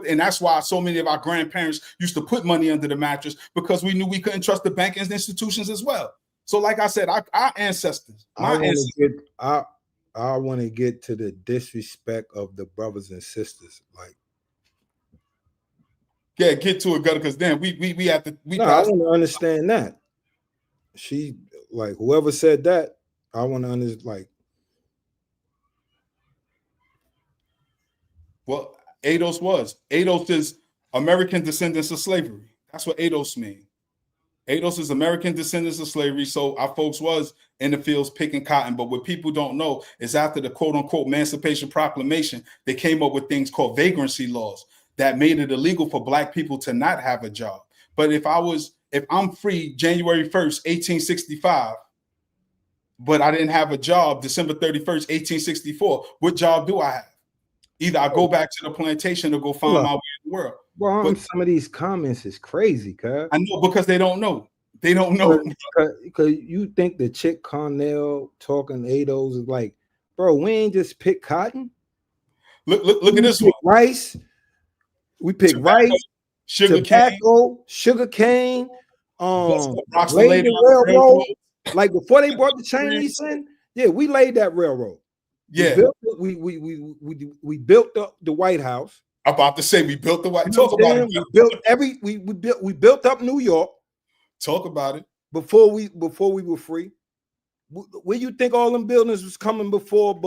And that's why so many of our grandparents used to put money under the mattress because we knew we couldn't trust the banking institutions as well. So like I said, our ancestors, I want to get to the disrespect of the brothers and sisters. Like, yeah, get to it, Gutta, because then we have to. I want to understand that. She, like, whoever said that, I want to understand, like. Well, ADOS is American descendants of slavery. That's what ADOS means. ADOS is American descendants of slavery. So our folks was in the fields picking cotton. But what people don't know is after the quote unquote Emancipation Proclamation, they came up with things called vagrancy laws that made it illegal for Black people to not have a job. But if I'm free January 1st, 1865, but I didn't have a job December 31st, 1864, what job do I have? Either I go back to the plantation or go find my way in the world. Well, but some of these comments is crazy, cuz. I know, because they don't know. They don't know. Because you think the chick Cornell talking ADOs is like, bro, we ain't just pick cotton. Look at this one. Rice. We pick rice, sugar cane, laid the railroad. Like before they brought the Chinese in, yeah, we laid that railroad. Yeah, we built the White House. I'm about to say we built the White. Talk about it. We built up New York. Talk about it. Before we were free. Where you think all them buildings was coming before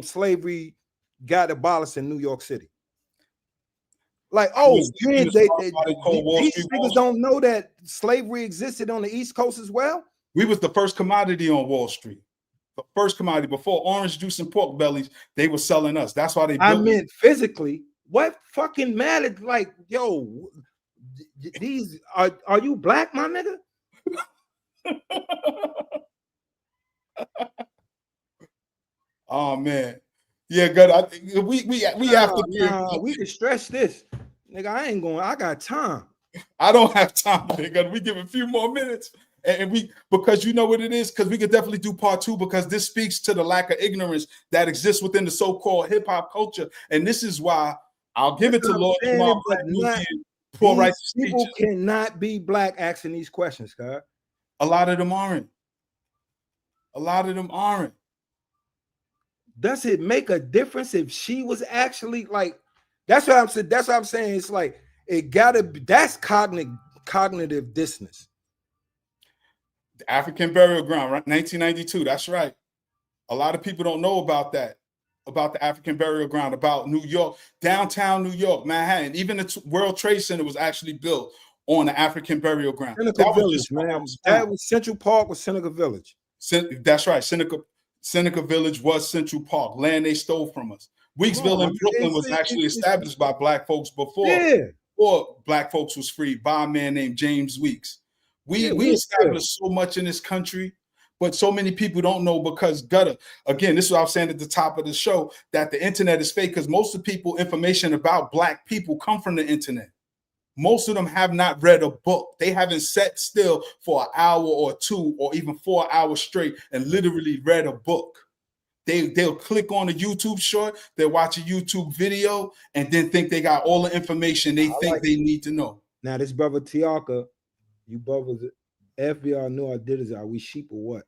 slavery got abolished in New York City? Like, these niggas don't know that slavery existed on the East Coast as well. We was the first commodity on Wall Street. The first commodity before orange juice and pork bellies, they were selling us. That's why they built meant physically. What fucking mattered? Like, yo, these are you black, my nigga? Oh man, yeah, good. We have to. We can stretch this, nigga. I got time. I don't have time, nigga. We give a few more minutes, and because you know what it is, because we could definitely do part 2, because this speaks to the lack of ignorance that exists within the so-called hip hop culture, and this is why I'll give it to Lord Jamal. Poor rights people cannot be black asking these questions, God. A lot of them aren't. Does it make a difference if she was actually like? That's what I'm saying. That's what I'm saying. It's like it gotta be. That's cognitive dissonance. The African Burial Ground, right? 1992. That's right. A lot of people don't know about that. About the African Burial Ground, about New York, downtown New York, Manhattan. Even the World Trade Center was actually built on the African Burial Ground. Seneca Village, man. That was Central Park was Seneca Village. That's right. Seneca Village was Central Park, land they stole from us. Weeksville in Brooklyn was actually established by black folks before black folks was freed by a man named James Weeks. We established so much in this country, but so many people don't know because Gutta, again, this is what I was saying at the top of the show, that the internet is fake because most of the people information about black people come from the internet. Most of them have not read a book. They haven't sat still for an hour or 2 or even 4 hours straight and literally read a book. They'll click on a YouTube short, they'll watch a YouTube video, and then think they got all the information they think they need to know. Now, this brother Tiaka, you brothers, FBA know I did is are we sheep or what?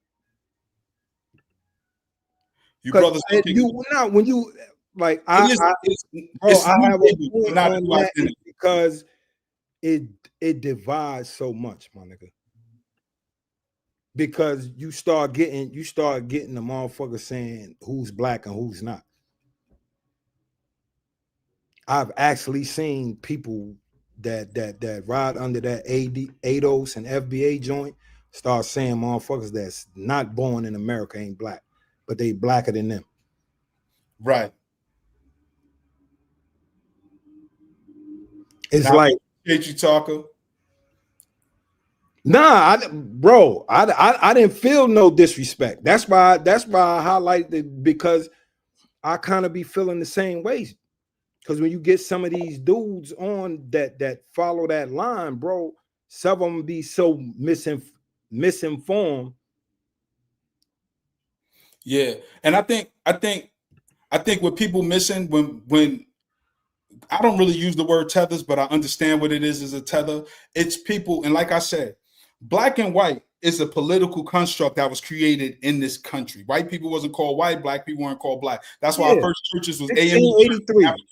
You brothers, when you like, I have a point on that because it divides so much, my nigga. Because you start getting the motherfucker saying who's black and who's not. I've actually seen people that ride under that ADOS and FBA joint start saying motherfuckers that's not born in America ain't black, but they blacker than them. Right. It's now, like you talker. Nah, I didn't feel no disrespect. That's why I highlighted it, because I kind of be feeling the same way. Because when you get some of these dudes on that follow that line, bro, some of them be so misinformed. Yeah, and I think what people missing when I don't really use the word tethers, but I understand what it is as a tether. It's people, and like I said, black and white is a political construct that was created in this country. White people wasn't called white, black people weren't called black. That's why our first churches was AME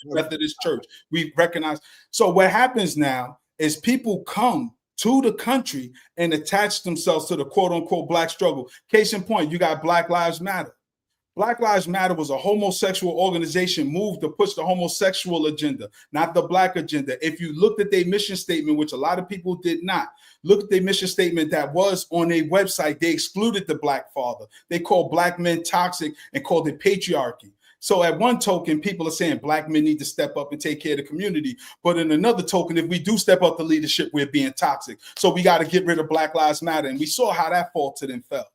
Methodist Church. We recognize. So what happens now is people come to the country and attach themselves to the quote unquote black struggle. Case in point, you got Black Lives Matter. Black Lives Matter was a homosexual organization moved to push the homosexual agenda, not the black agenda. If you looked at their mission statement, which a lot of people did not, look at their mission statement that was on their website, they excluded the black father. They called black men toxic and called it patriarchy. So at one token, people are saying black men need to step up and take care of the community. But in another token, if we do step up to leadership, we're being toxic. So we got to get rid of Black Lives Matter. And we saw how that faltered and fell.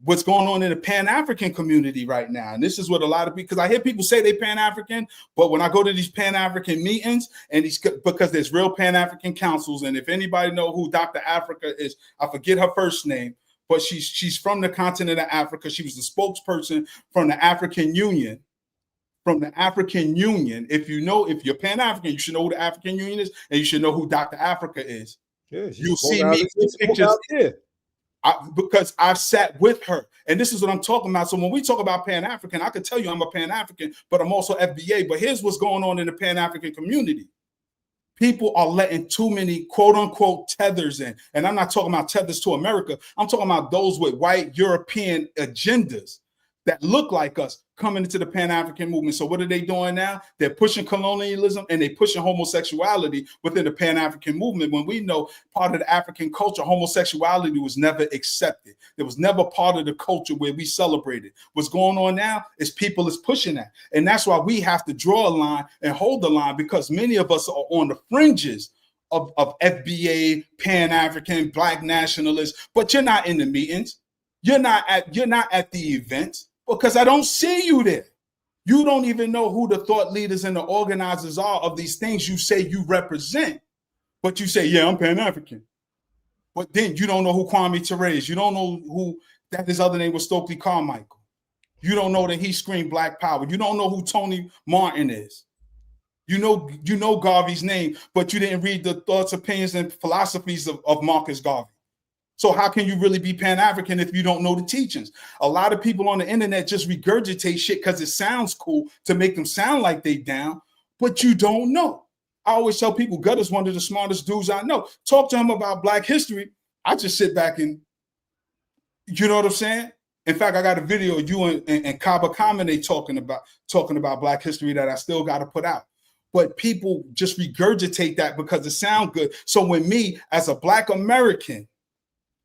what's going on in the Pan-African community right now. And this is what a lot of people, because I hear people say they Pan-African, but when I go to these Pan-African meetings, and because there's real Pan-African councils, and if anybody know who Dr. Africa is, I forget her first name, but she's from the continent of Africa. She was the spokesperson from the African Union. From the African Union. If you're Pan-African, you should know who the African Union is, and you should know who Dr. Africa is. Yeah, you'll see me in pictures. Because I've sat with her, and this is what I'm talking about. So when we talk about Pan-African, I can tell you I'm a Pan-African, but I'm also FBA. But here's what's going on in the Pan-African community. People are letting too many quote unquote tethers in. And I'm not talking about tethers to America. I'm talking about those with white European agendas that look like us coming into the Pan-African movement. So what are they doing now? They're pushing colonialism and they're pushing homosexuality within the Pan-African movement, when we know part of the African culture, homosexuality was never accepted. It was never part of the culture where we celebrated. What's going on now is people is pushing that. And that's why we have to draw a line and hold the line, because many of us are on the fringes of FBA, Pan-African, Black nationalists, but you're not in the meetings. You're not at the events, because I don't see you there. You don't even know who the thought leaders and the organizers are of these things you say you represent. But you say, yeah, I'm Pan-African. But then you don't know who Kwame Ture is. You don't know who that his other name was, Stokely Carmichael. You don't know that he screamed Black Power. You don't know who Tony Martin is. You know Garvey's name, but you didn't read the thoughts, opinions, and philosophies of Marcus Garvey. So how can you really be Pan-African if you don't know the teachings? A lot of people on the internet just regurgitate shit because it sounds cool to make them sound like they down, but you don't know. I always tell people, Gutta's one of the smartest dudes I know. Talk to him about Black history. I just sit back and, you know what I'm saying? In fact, I got a video of you and Kaba Kamene talking about Black history that I still got to put out. But people just regurgitate that because it sounds good. So when me, as a Black American,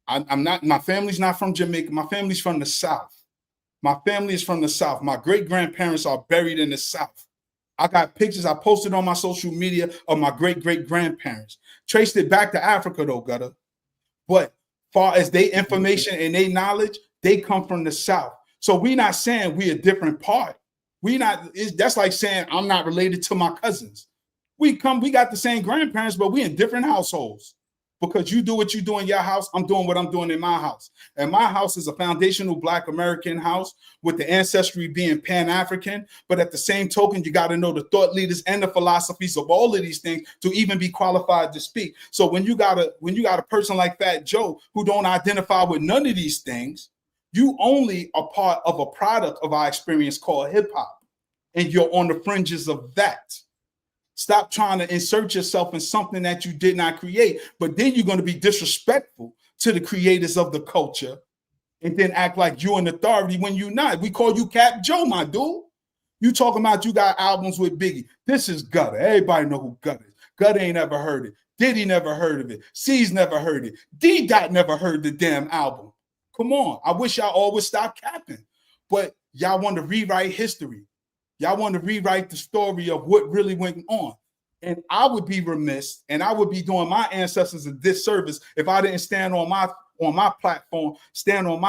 I'm not, my family's not from Jamaica. My family's from the South. My family is from the South. My great-grandparents are buried in the South. I got pictures I posted on my social media of my great-great-grandparents. Traced it back to Africa though, Gutta. But far as they information and they knowledge, they come from the South. So we not saying we a different part. That's like saying I'm not related to my cousins. We got the same grandparents, but we in different households. Because you do what you do in your house, I'm doing what I'm doing in my house. And my house is a foundational Black American house with the ancestry being Pan-African. But at the same token, you got to know the thought leaders and the philosophies of all of these things to even be qualified to speak. So when you got a person like Fat Joe who don't identify with none of these things, you only are part of a product of our experience called hip hop. And you're on the fringes of that. Stop trying to insert yourself in something that you did not create, but then you're going to be disrespectful to the creators of the culture and then act like you're an authority when you're not. We call you Cap Joe, my dude. You talking about you got albums with Biggie. This is Gutta. Everybody know who Gutta is. Gutta ain't never heard it. Diddy never heard of it. C's never heard it. D-Dot never heard the damn album. Come on. I wish y'all all would stop capping. But y'all want to rewrite history. Y'all want to rewrite the story of what really went on. And I would be remiss, and I would be doing my ancestors a disservice if I didn't stand on my platform, stand on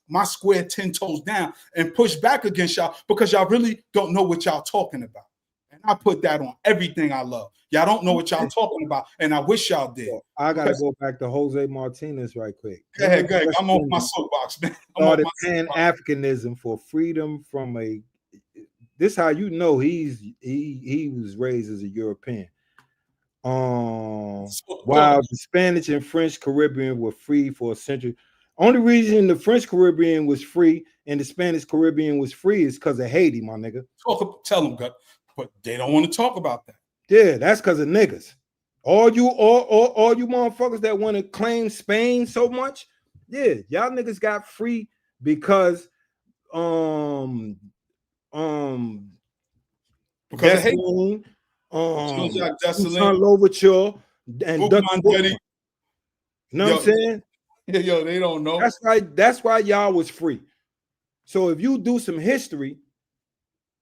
my square 10 toes down and push back against y'all, because y'all really don't know what y'all talking about. And I put that on everything I love. Y'all don't know what y'all talking about, and I wish y'all did. Well, I got to go back to Jose Martinez right quick. Go ahead. I'm on my soapbox, man. Started Pan-Africanism for freedom from a... This how you know he was raised as a European. While the Spanish and French Caribbean were free for a century. Only reason the French Caribbean was free and the Spanish Caribbean was free is because of Haiti, my nigga. Tell them, but they don't want to talk about that. Yeah, that's because of niggas. All you motherfuckers that want to claim Spain so much, yeah, y'all niggas got free because because Desolane, Louverture, and Dutch. You know what I'm saying? Yo, they don't know. That's why y'all was free. So if you do some history,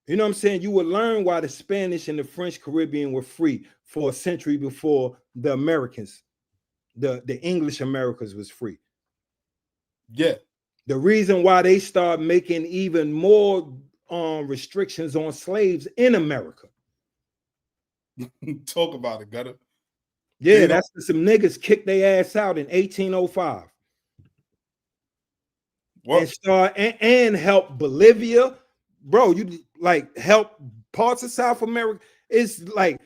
you know what I'm saying, you will learn why the Spanish and the French Caribbean were free for a century before the Americans, the English Americas was free. Yeah. The reason why they start making even more restrictions on slaves in America. Talk about it, Gutta. Yeah, that's some niggas kicked their ass out in 1805. What? And start and help Bolivia, bro. You like help parts of South America. It's like,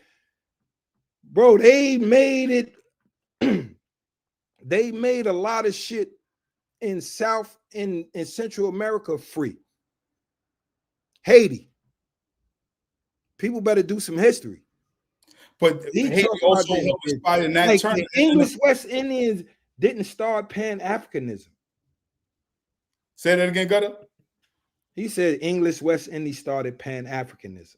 bro, they made it. They made a lot of shit in South in Central America free. Haiti. People better do some history. But Haiti also helped inspire in that turn. The English West Indians didn't start Pan-Africanism. Say that again, Gutta. He said English West Indies started Pan-Africanism.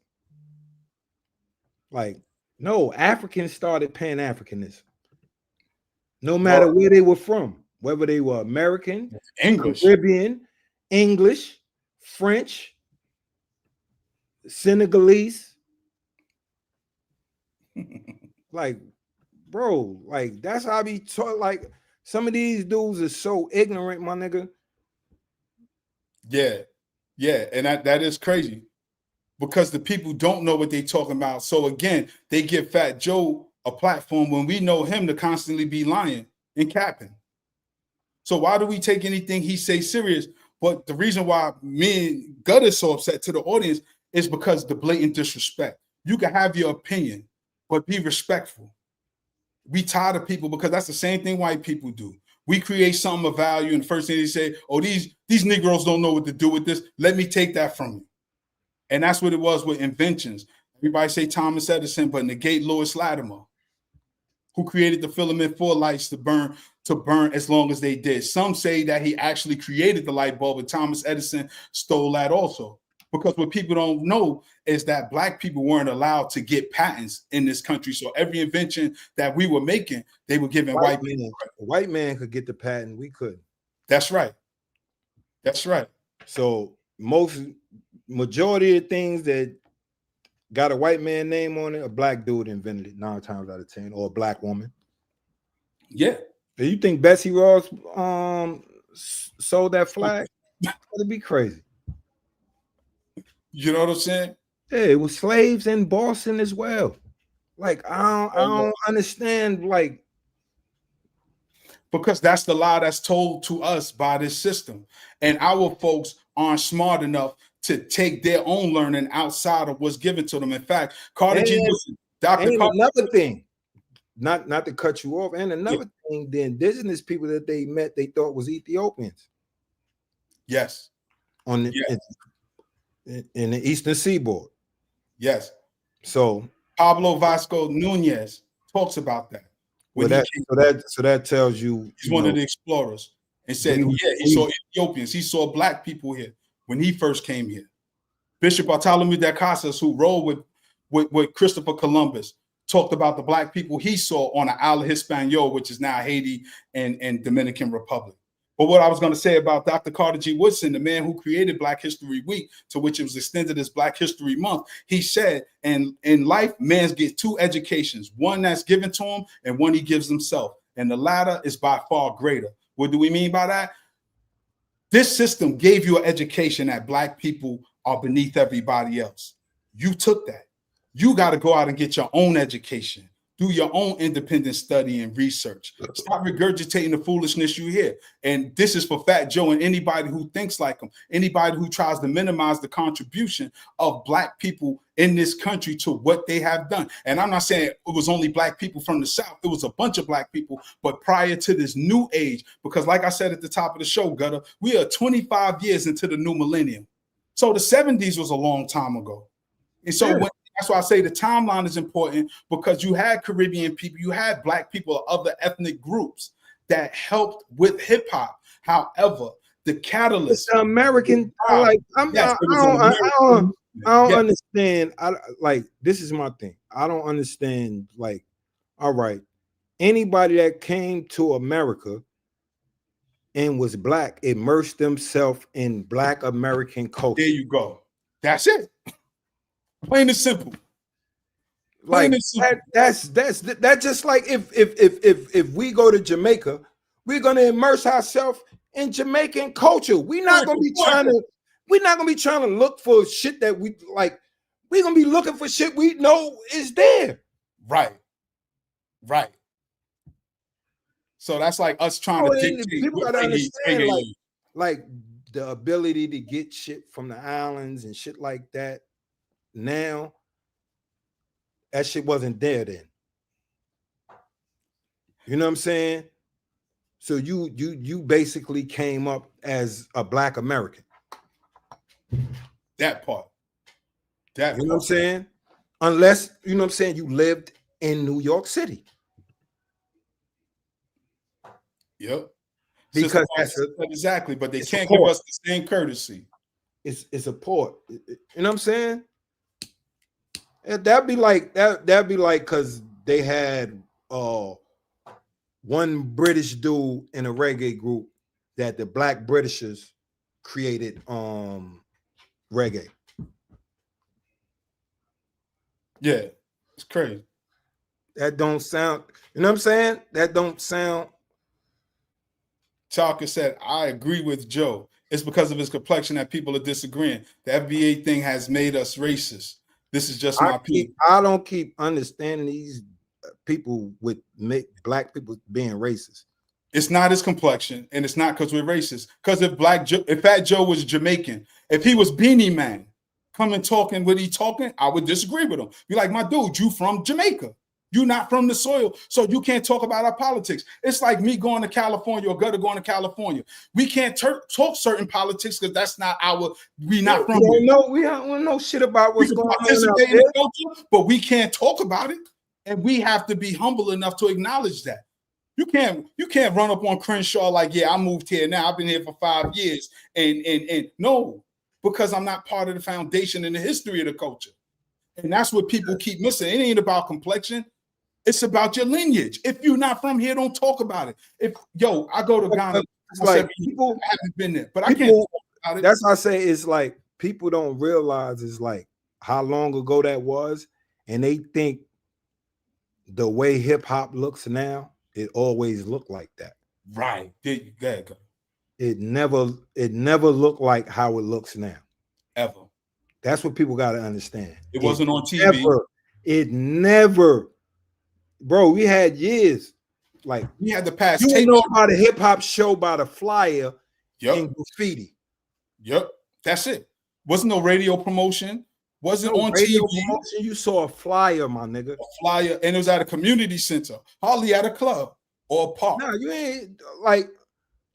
Like, no, Africans started Pan-Africanism. No matter where they were from, whether they were American, English, Caribbean, English, French, Senegalese. Like, bro, like that's how I be taught. Like, some of these dudes are so ignorant, my nigga. Yeah, and that is crazy because the people don't know what they talking about. So again, they give Fat Joe a platform when we know him to constantly be lying and capping. So why do we take anything he say serious? But the reason why me and Gutta is so upset to the audience is because the blatant disrespect. You can have your opinion, but be respectful. We tired of people because that's the same thing white people do. We create something of value, and the first thing they say, oh, these Negroes don't know what to do with this. Let me take that from you. And that's what it was with inventions. Everybody say Thomas Edison, but negate Lewis Latimer, who created the filament for lights to burn as long as they did. Some say that he actually created the light bulb, and Thomas Edison stole that also. Because what people don't know is that Black people weren't allowed to get patents in this country. So every invention that we were making, they were giving white people. A white man could get the patent, we couldn't. That's right. That's right. So majority of things that got a white man name on it, a Black dude invented it 9 times out of 10, or a Black woman. Yeah. Do you think Bessie Ross sold that flag? That'd be crazy. You know what I'm saying? Yeah, it was slaves in Boston as well. Like, I don't understand, like, because that's the lie that's told to us by this system. And our folks aren't smart enough to take their own learning outside of what's given to them. In fact, Carter G. Woodson, Dr. Carter. Another thing, not to cut you off, and another thing, the indigenous people that they met, they thought was Ethiopians. Yes. In the Eastern Seaboard. Yes. So Pablo Vasco Nunez talks about that. So that tells you he's one of the explorers, and said, he saw Ethiopians, he saw Black people here when he first came here. Bishop Bartholomew de Casas, who rode with Christopher Columbus, talked about the Black people he saw on the Isle of Hispaniola, which is now Haiti and Dominican Republic. But what I was going to say about Dr. Carter G. Woodson, the man who created Black History Week, to which it was extended as Black History Month, he said, and in life, man gets 2 educations, one that's given to him and one he gives himself. And the latter is by far greater. What do we mean by that? This system gave you an education that Black people are beneath everybody else. You took that. You got to go out and get your own education. Do your own independent study and research. Stop regurgitating the foolishness you hear. And this is for Fat Joe and anybody who thinks like him, anybody who tries to minimize the contribution of Black people in this country to what they have done. And I'm not saying it was only Black people from the South. It was a bunch of Black people, but prior to this new age, because like I said at the top of the show, Gutta, we are 25 years into the new millennium. So the 70s was a long time ago. And so that's why I say the timeline is important, because you had Caribbean people, you had Black people of other ethnic groups that helped with hip hop. However, the catalyst, it's American, I don't understand. Like, this is my thing. I don't understand. Like, all right, anybody that came to America and was Black immersed themselves in Black American culture. There you go. That's it. Plain and simple. Like that's just like if we go to Jamaica, we're gonna immerse ourselves in Jamaican culture. We're not gonna be trying to look for shit that we like. We're gonna be looking for shit we know is there. Right. So that's like us trying to dictate. People gotta understand, like the ability to get shit from the islands and shit like that. Now, that shit wasn't there then. You know what I'm saying? So you basically came up as a Black American. That part. You know what I'm saying? Unless, you know what I'm saying, you lived in New York City. Yep. Because exactly, but they can't give us the same courtesy. It's a port. You know what I'm saying? That'd be like because they had one British dude in a reggae group that the Black Britishers created reggae. Yeah, it's crazy. That don't sound, you know what I'm saying? That don't sound. Chalker said, I agree with Joe. It's because of his complexion that people are disagreeing. The FBA thing has made us racist. This is just my opinion. I don't keep understanding these people with Black people being racist. It's not his complexion, and it's not because we're racist. Because if Fat Joe was Jamaican, if he was Beanie Man, coming talking what he talking, I would disagree with him. Be like, my dude, you from Jamaica. You're not from the soil, so you can't talk about our politics. It's like me going to California or Gutta going to California. We can't talk certain politics because that's not we not from here. We don't know shit about what's going on out there. In the culture, but we can't talk about it. And we have to be humble enough to acknowledge that. You can't run up on Crenshaw like, yeah, I moved here now. I've been here for 5 years. And no, because I'm not part of the foundation and the history of the culture. And that's what people keep missing. It ain't about complexion. It's about your lineage. If you're not from here, don't talk about it. I go to Ghana. It's like people haven't been there, but I can't talk about it. That's why I say it's like people don't realize it's like how long ago that was, and they think the way hip hop looks now, it always looked like that. Right. There you go. It never looked like how it looks now. Ever. That's what people got to understand. It wasn't on TV. It never. Bro, we had years. Like we had the past. You know about a hip hop show by the flyer and graffiti. Yep, that's it. Wasn't no radio promotion. Wasn't on radio TV. Promotion. You saw a flyer, my nigga. A flyer, and it was at a community center, hardly at a club or a park. Nah, you ain't like.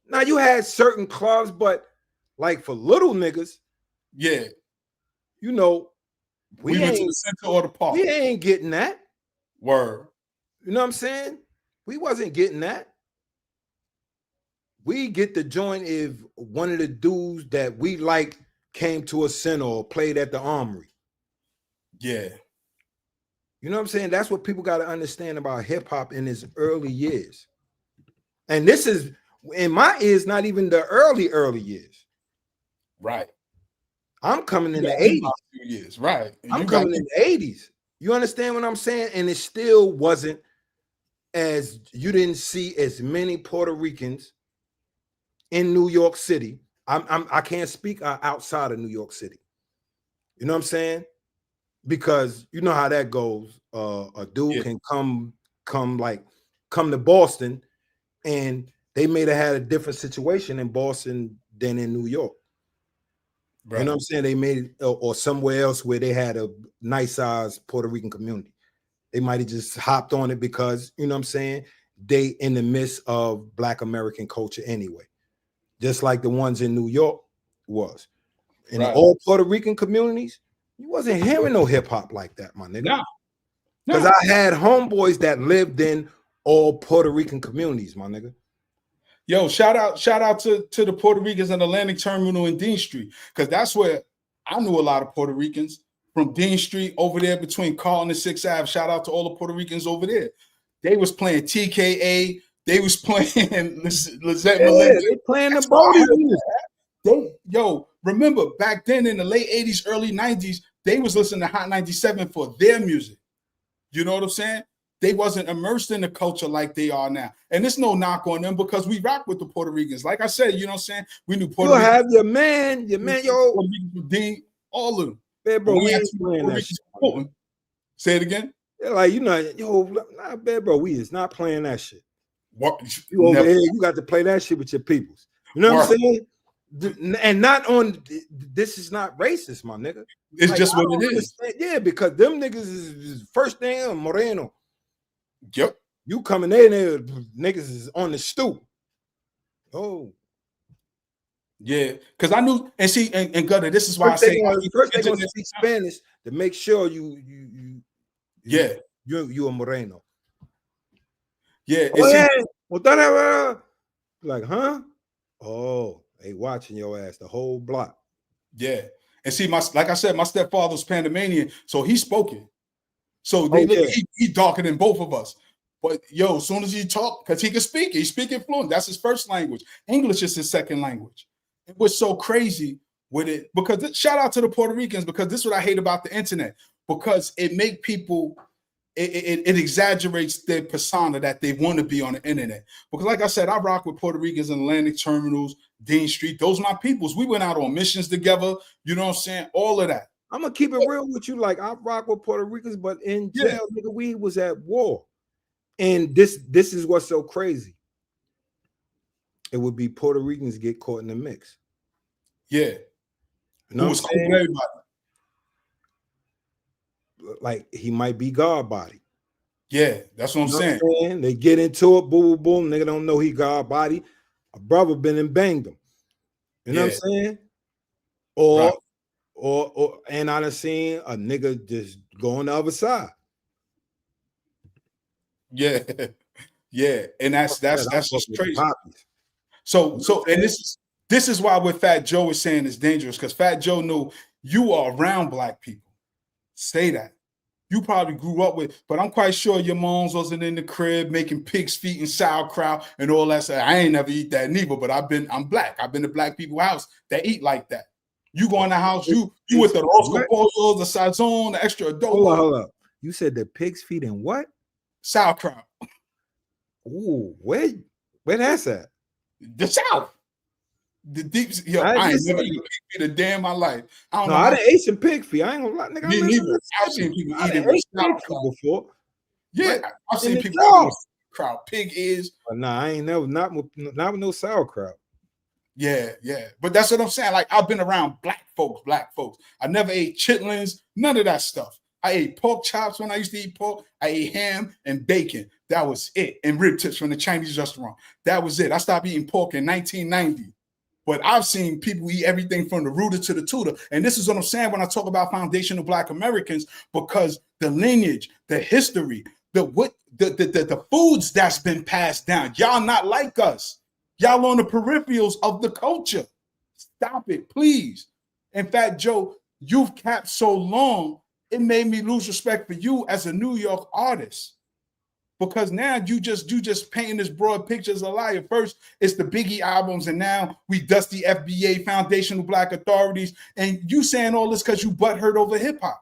Now you had certain clubs, but like for little niggas, yeah, you know, we went to the center or the park. We ain't getting that. Word. You know what I'm saying? We wasn't getting that. We get the joint if one of the dudes that we like came to a center or played at the Armory. Yeah. You know what I'm saying? That's what people got to understand about hip hop in its early years. And this is, in my ears, not even the early years. Right. I'm coming in the 80s. Years. Right. I'm coming in the 80s. You understand what I'm saying? And it still wasn't as you didn't see as many Puerto Ricans in New York City. I can't speak outside of New York City. You know what I'm saying? Because you know how that goes. A dude can come to Boston, and they may have had a different situation in Boston than in New York. Right. You know what I'm saying? They made it, or somewhere else where they had a nice size Puerto Rican community. They might have just hopped on it because, you know what I'm saying, they in the midst of Black American culture anyway. Just like the ones in New York was. In the old Puerto Rican communities, you wasn't hearing no hip hop like that, my nigga. No. Because I had homeboys that lived in all Puerto Rican communities, my nigga. Yo, shout out to the Puerto Ricans in Atlantic Terminal in Dean Street, because that's where I knew a lot of Puerto Ricans from Dean Street over there between Carlton and 6th Ave. Shout out to all the Puerto Ricans over there. They was playing TKA. They was playing Lizette Melinda. They playing the body. Remember back then in the late 80s, early 90s, they was listening to Hot 97 for their music. You know what I'm saying? they wasn't immersed in the culture like they are now. And it's no knock on them because we rock with the Puerto Ricans. Like I said, you know what I'm saying? We knew Puerto Ricans. You have your man, yo. Dean, all of them. Man, bro, we ain't playing that shit. Say it again. They're like, you know, yo, nah, bad, bro, we is not playing that shit. What? You over here, you got to play that shit with your peoples. You know what I'm saying? And not on, this is not racist, my nigga. It's like, just what it is. Yeah, because them niggas is first thing Moreno. Yep. You coming in there, niggas is on the stoop. Oh. Yeah, because I knew, and see, and Gutta, this is why I say first they gonna speak Spanish to make sure you a Moreno. Yeah. Like, huh? Oh, they watching your ass the whole block. Yeah. And see, like I said, my stepfather's Panamanian, so he spoke it. So he darker than both of us. But yo, as soon as he talk, because he can speak, he's speaking fluent. That's his first language. English is his second language. It was so crazy with it because shout out to the Puerto Ricans, because this is what I hate about the internet, because it make people, it exaggerates their persona that they want to be on the internet. Because like I said, I rock with Puerto Ricans in Atlantic terminals, Dean Street. Those are my peoples. We went out on missions together. You know what I'm saying? All of that. I'm gonna keep it real with you. Like, I rock with Puerto Ricans, but in jail, nigga, we was at war. And this is what's so crazy. It would be Puerto Ricans get caught in the mix. Yeah. You know what I'm saying? Everybody. Like, he might be God body. Yeah, that's what I'm saying. They get into it, boom, boom, nigga don't know he God body. A brother been and banged him. You know what I'm saying? Or and I done seen a nigga just go on the other side. Yeah, yeah, and that's just crazy. So and this is why what Fat Joe is saying is dangerous, because Fat Joe knew you are around black people. Say that. You probably grew up with, but I'm quite sure your moms wasn't in the crib making pig's feet and sauerkraut and all that stuff. I ain't never eat that neither, but I'm black. I've been to black people's house that eat like that. You go in the house, you with the rosco pollo, the sazon, the extra adobo. Hold up. You said the pig's feet and what? Sauerkraut. Ooh, where that's at? The South. The deep, yo, I ain't never eaten pig feet a day in my life. I done ate some pig feet. I ain't gonna lie, nigga. Me neither. I've seen people eating sauerkraut before. Yeah, I've seen people eating sauerkraut. Pig ears. But nah, I ain't never not with no sauerkraut. Yeah. But that's what I'm saying. Like, I've been around black folks. I never ate chitlins, none of that stuff. I ate pork chops when I used to eat pork. I ate ham and bacon. That was it. And rib tips from the Chinese restaurant. That was it. I stopped eating pork in 1990. But I've seen people eat everything from the rooter to the tutor. And this is what I'm saying when I talk about foundational Black Americans, because the lineage, the history, the foods that's been passed down. Y'all not like us. Y'all on the peripherals of the culture. Stop it, please. In fact, Joe, you've capped so long, it made me lose respect for you as a New York artist. Because now you just painting this broad picture as a liar. First, it's the Biggie albums, and now we dusty FBA, foundational Black authorities, and you saying all this because you butthurt over hip hop.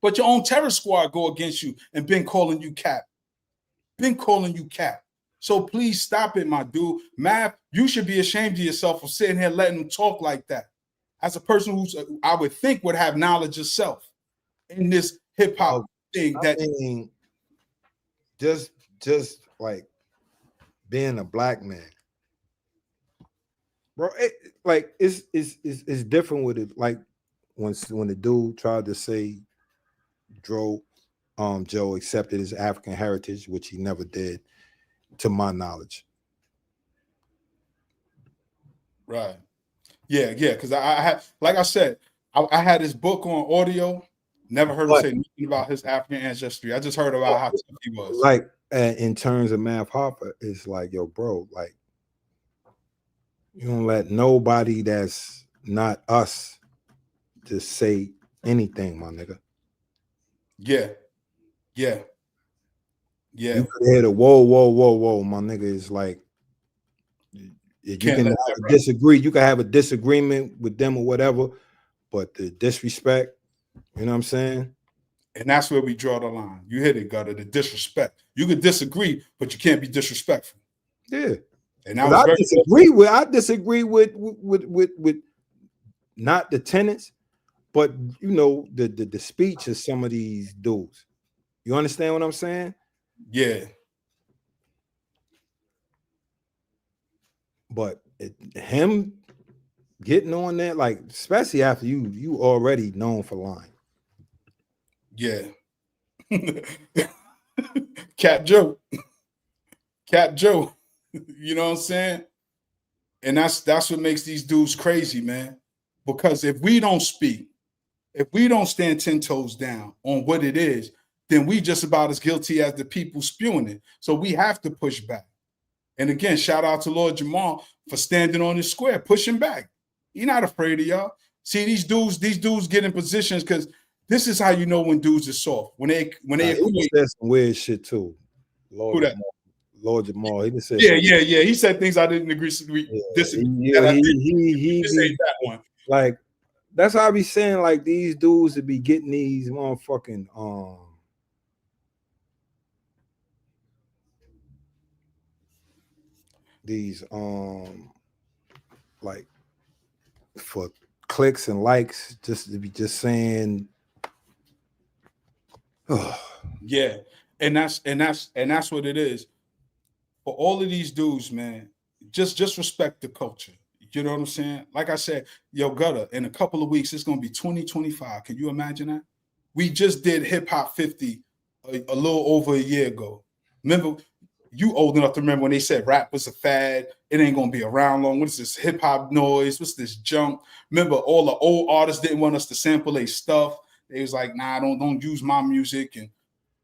But your own terror squad go against you and been calling you cap. So please stop it, my dude. Math, you should be ashamed of yourself for sitting here letting them talk like that. As a person who's, I would think, would have knowledge of self in this hip hop thing. Just like being a black man, bro. It's different with it. Like when the dude tried to say Joe accepted his African heritage, which he never did, to my knowledge. Right. Yeah. Because I had, like I said, I had his book on audio. Never heard him say anything about his African ancestry. I just heard about how tough he was. Like, in terms of Math Hoffa, it's like, yo, bro, like, you don't let nobody that's not us just say anything, my nigga. Yeah. You could hit a whoa, my nigga. Is like, you can have a disagree. You can have a disagreement with them or whatever, but the disrespect, you know what I'm saying? And that's where we draw the line. You hit it, Gutta, the disrespect. You could disagree, but you can't be disrespectful. Yeah. And I disagree with not the tenets, but you know, the speech of some of these dudes. You understand what I'm saying? Yeah. But him getting on that, like, especially after you already known for lying. Yeah. Cat Joe. You know what I'm saying? And that's what makes these dudes crazy, man. Because if we don't speak, if we don't stand 10 toes down on what it is, then we just about as guilty as the people spewing it. So we have to push back. And again, shout out to Lord Jamal for standing on his square, pushing back. He's not afraid of y'all. See, these dudes get in positions because this is how you know when dudes are soft. When they he said some weird shit too. Who that? Lord Jamal. He just said yeah. He said things I didn't disagree. This ain't that one. Like, that's how I be saying, like, these dudes would be getting these motherfucking these like for clicks and likes, just to be just saying yeah. And that's what it is. For all of these dudes, man, just respect the culture. You know what I'm saying? Like I said, yo, Gutta, in a couple of weeks, it's going to be 2025. Can you imagine that? We just did Hip Hop 50 a little over a year ago. Remember, you old enough to remember when they said rap was a fad. It ain't going to be around long. What is this hip hop noise? What's this junk? Remember, all the old artists didn't want us to sample their stuff. They was like, nah, don't use my music. And,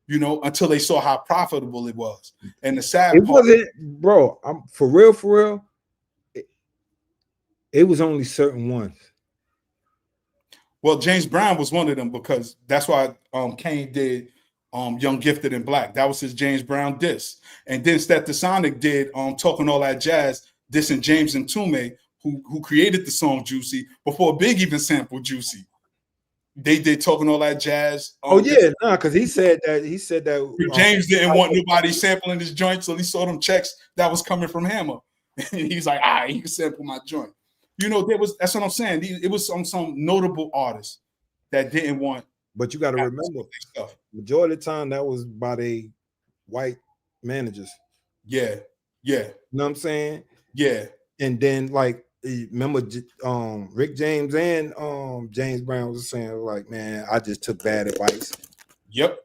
you know, until they saw how profitable it was. And the sad part, wasn't, bro, I'm for real. It was only certain ones. Well, James Brown was one of them because that's why Kane did Young, Gifted, and Black. That was his James Brown diss. And then Stetsasonic did Talking All That Jazz, dissing James and Tume, who created the song Juicy before Big even sampled Juicy. They did Talking All That Jazz. Because he said that James didn't want nobody sampling his joint, so he saw them checks that was coming from Hammer. And he's like, you can sample my joint. You know, that's what I'm saying. It was some notable artists that didn't want. But you got to remember, majority of the time that was by the white managers. Yeah. You know what I'm saying? Yeah. And then, like, remember, Rick James and James Brown was saying, like, man, I just took bad advice. Yep.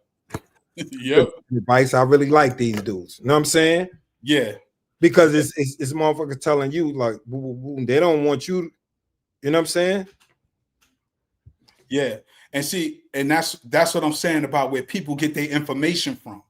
Advice. I really like these dudes. You know what I'm saying? Yeah. Because it's motherfuckers telling you, like, they don't want you. You know what I'm saying? Yeah. And see, and that's what I'm saying about where people get their information from.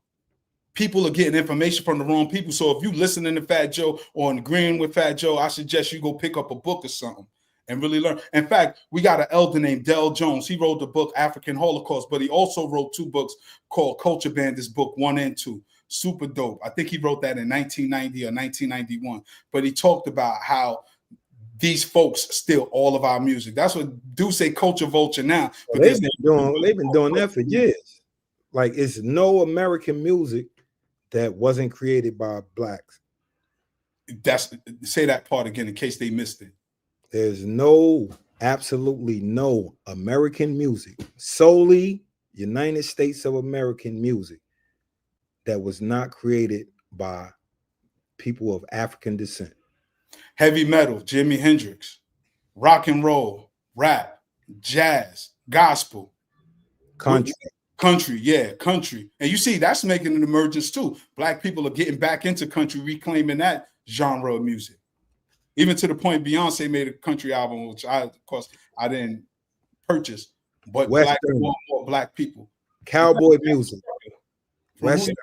People are getting information from the wrong people. So if you listening to Fat Joe or agreeing with Fat Joe, I suggest you go pick up a book or something and really learn. In fact, we got an elder named Del Jones. He wrote the book African Holocaust, but he also wrote 2 books called Culture Bandits, book 1 and 2. Super dope. I think he wrote that in 1990 or 1991. But he talked about how these folks steal all of our music. That's what do say culture vulture now. But they've been doing that for years. Like, it's no American music that wasn't created by blacks. Say that part again in case they missed it. There's absolutely no American music, solely United States of American music, that was not created by people of African descent. Heavy metal, Jimi Hendrix, rock and roll, rap, jazz, gospel, country. Country. And you see, that's making an emergence too. Black people are getting back into country, reclaiming that genre of music. Even to the point Beyonce made a country album, which of course, I didn't purchase, but more black people. Cowboy music. Western.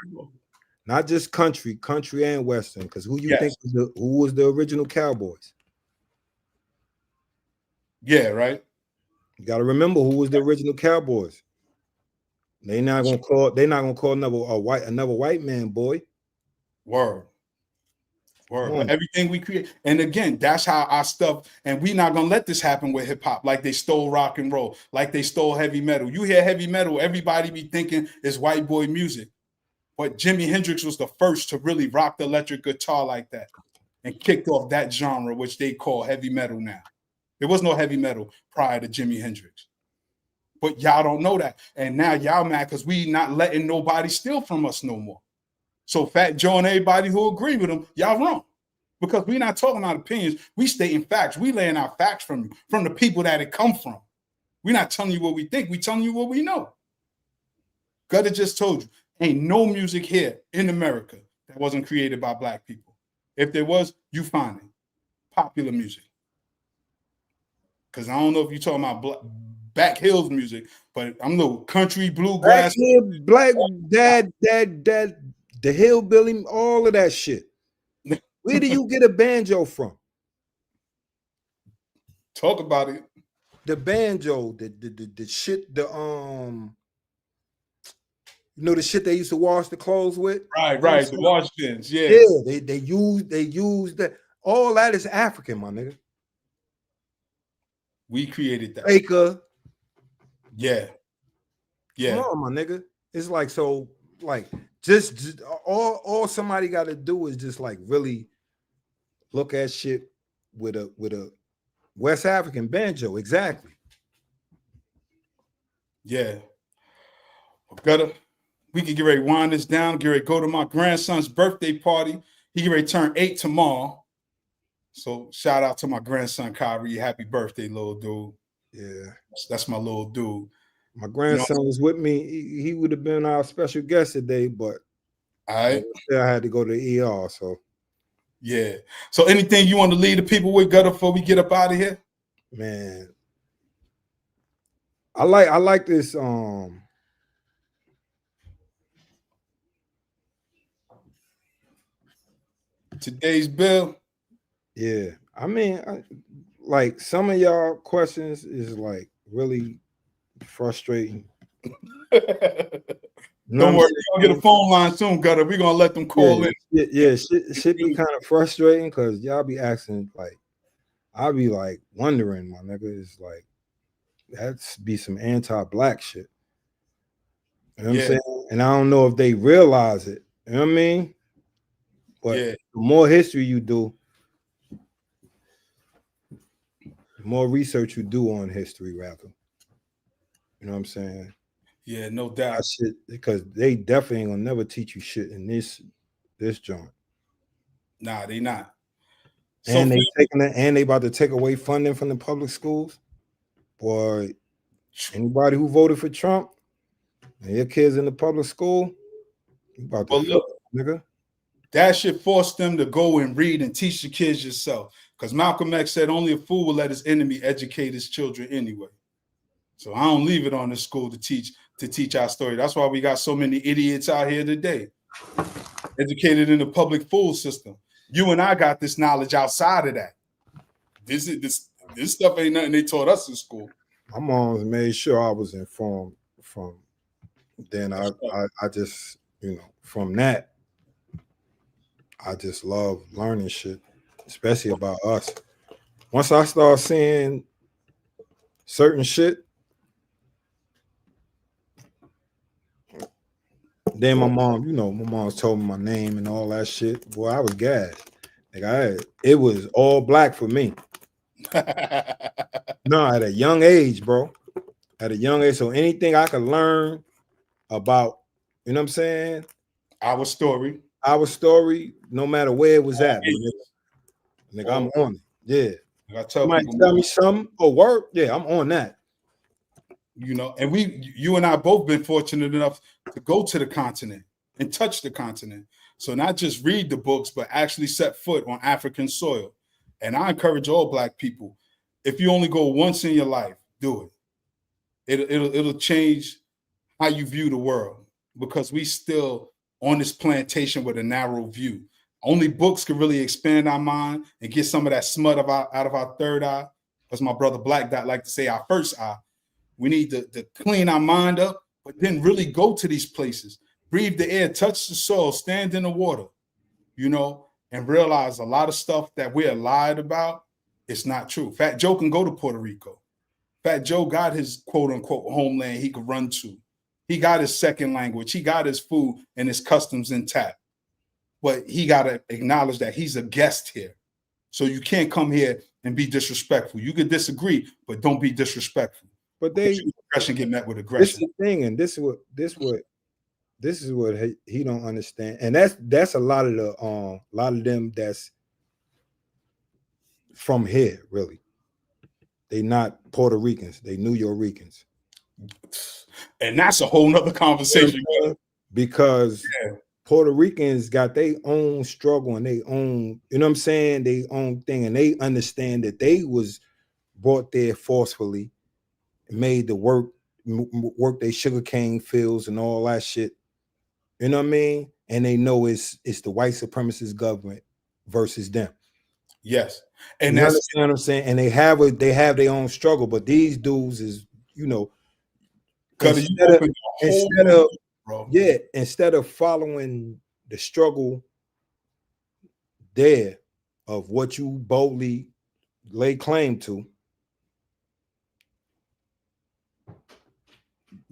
Not just country and Western. Because who think who was the original cowboys? Yeah, right. You got to remember who was the original cowboys. They're not gonna call another white man boy. Word. But everything we create, and again, that's how our stuff, and we're not gonna let this happen with hip hop, like they stole rock and roll, like they stole heavy metal. You hear heavy metal, everybody be thinking it's white boy music. But Jimi Hendrix was the first to really rock the electric guitar like that and kicked off that genre, which they call heavy metal now. There was no heavy metal prior to Jimi Hendrix. But y'all don't know that. And now y'all mad because we not letting nobody steal from us no more. So Fat Joe and everybody who agree with him, y'all wrong. Because we're not talking about opinions. We stating facts. We laying out facts from the people that it come from. We're not telling you what we think. We telling you what we know. Gutta just told you, ain't no music here in America that wasn't created by Black people. If there was, you find it. Popular music. Because I don't know if you're talking about Back Hills music, but I'm a little country, bluegrass. Black dad, the hillbilly, all of that shit. Where do you get a banjo from? Talk about it. The banjo, the shit, you know the shit they used to wash the clothes with? Right, the wash bins, yeah. Yeah, they use that. All that is African, my nigga. We created that. Baker. Yeah. Come on, my nigga. It's like, so, like, just all somebody got to do is just like really look at shit with a West African banjo. Exactly. Yeah. We can get ready to wind this down, get ready to go to my grandson's birthday party. He get ready to turn 8 tomorrow. So shout out to my grandson, Kyrie. Happy birthday, little dude. Yeah. That's my little dude. My grandson was with me. He would have been our special guest today, but I had to go to the ER. So yeah. So anything you want to leave the people with, Gutta, before we get up out of here? Man, I like this. Today's bill. Yeah, I mean, like some of y'all questions is like really frustrating. Don't worry, you're gonna get a phone line soon, Gutta. We're gonna let them call in. Yeah, shit be kind of frustrating because y'all be asking, like, I'll be like wondering, my nigga, is like that's be some anti-black shit. You know what I'm saying? And I don't know if they realize it. You know what I mean? But the more history you do, the more research you do on history, rather. You know what I'm saying? Yeah, no doubt. Shit, because they definitely ain't gonna never teach you shit in this joint. Nah, they not. And they about to take away funding from the public schools. Boy, anybody who voted for Trump and your kids in the public school, you about to look, nigga. That should force them to go and read and teach the kids yourself. Because Malcolm X said only a fool will let his enemy educate his children anyway. So I don't leave it on the school to teach our story. That's why we got so many idiots out here today, educated in the public school system. You and I got this knowledge outside of that. This stuff ain't nothing they taught us in school. My mom's made sure I was informed from then. I just, from that, I just love learning shit, especially about us. Once I start seeing certain shit, then my mom's told me my name and all that shit. Boy, I was gassed. Like it was all black for me. No, at a young age, bro. At a young age. So anything I could learn about, you know what I'm saying? Our story, no matter where it was at. Nigga, I'm on it. Yeah. I tell people, tell me something or work. Yeah, I'm on that. And you and I both been fortunate enough to go to the continent and touch the continent. So not just read the books, but actually set foot on African soil. And I encourage all Black people, if you only go once in your life, do it. It'll change how you view the world, because we still on this plantation with a narrow view. Only books can really expand our mind and get some of that smut out of our third eye. As my brother Black Dot like to say, our first eye. We need to clean our mind up, but then really go to these places, breathe the air, touch the soil, stand in the water, and realize a lot of stuff that we're lied about, it's not true. Fat Joe can go to Puerto Rico. Fat Joe got his quote unquote homeland he could run to. He got his second language. He got his food and his customs intact. But he got to acknowledge that he's a guest here. So you can't come here and be disrespectful. You could disagree, but don't be disrespectful. But aggression get met with aggression. This is the thing, and this is what he don't understand, and that's a lot of them that's from here. Really, they not Puerto Ricans. They New Yorkers. And that's a whole nother conversation. Because Puerto Ricans got their own struggle and their own, you know what I'm saying, their own thing. And they understand that they was brought there forcefully, made to work their sugarcane fields and all that shit. You know what I mean? And they know it's the white supremacist government versus them. Yes. And you that's understand what I'm saying? And they have their own struggle, but these dudes is, you know, instead of following the struggle there of what you boldly lay claim to,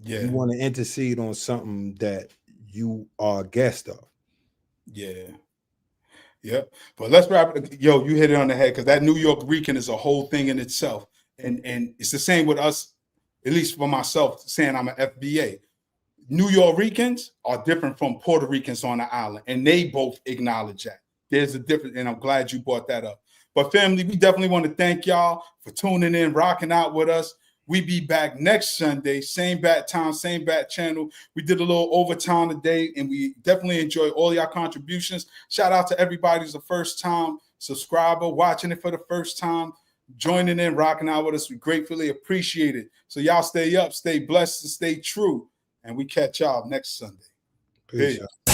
you want to intercede on something that you are a guest of. Yep. But let's wrap it. Yo, you hit it on the head, because that New York Rican is a whole thing in itself. And it's the same with us, at least for myself, saying I'm an FBA. New Yorkers are different from Puerto Ricans on the island, and they both acknowledge that. There's a difference, and I'm glad you brought that up. But family, we definitely want to thank y'all for tuning in, rocking out with us. We be back next Sunday, same bat time, same bat channel. We did a little overtime today, and we definitely enjoy all y'all contributions. Shout out to everybody who's a first-time subscriber, watching it for the first time, joining in, rocking out with us. We gratefully appreciate it. So y'all stay up, stay blessed, and stay true. And we catch y'all next Sunday. Peace. Peace.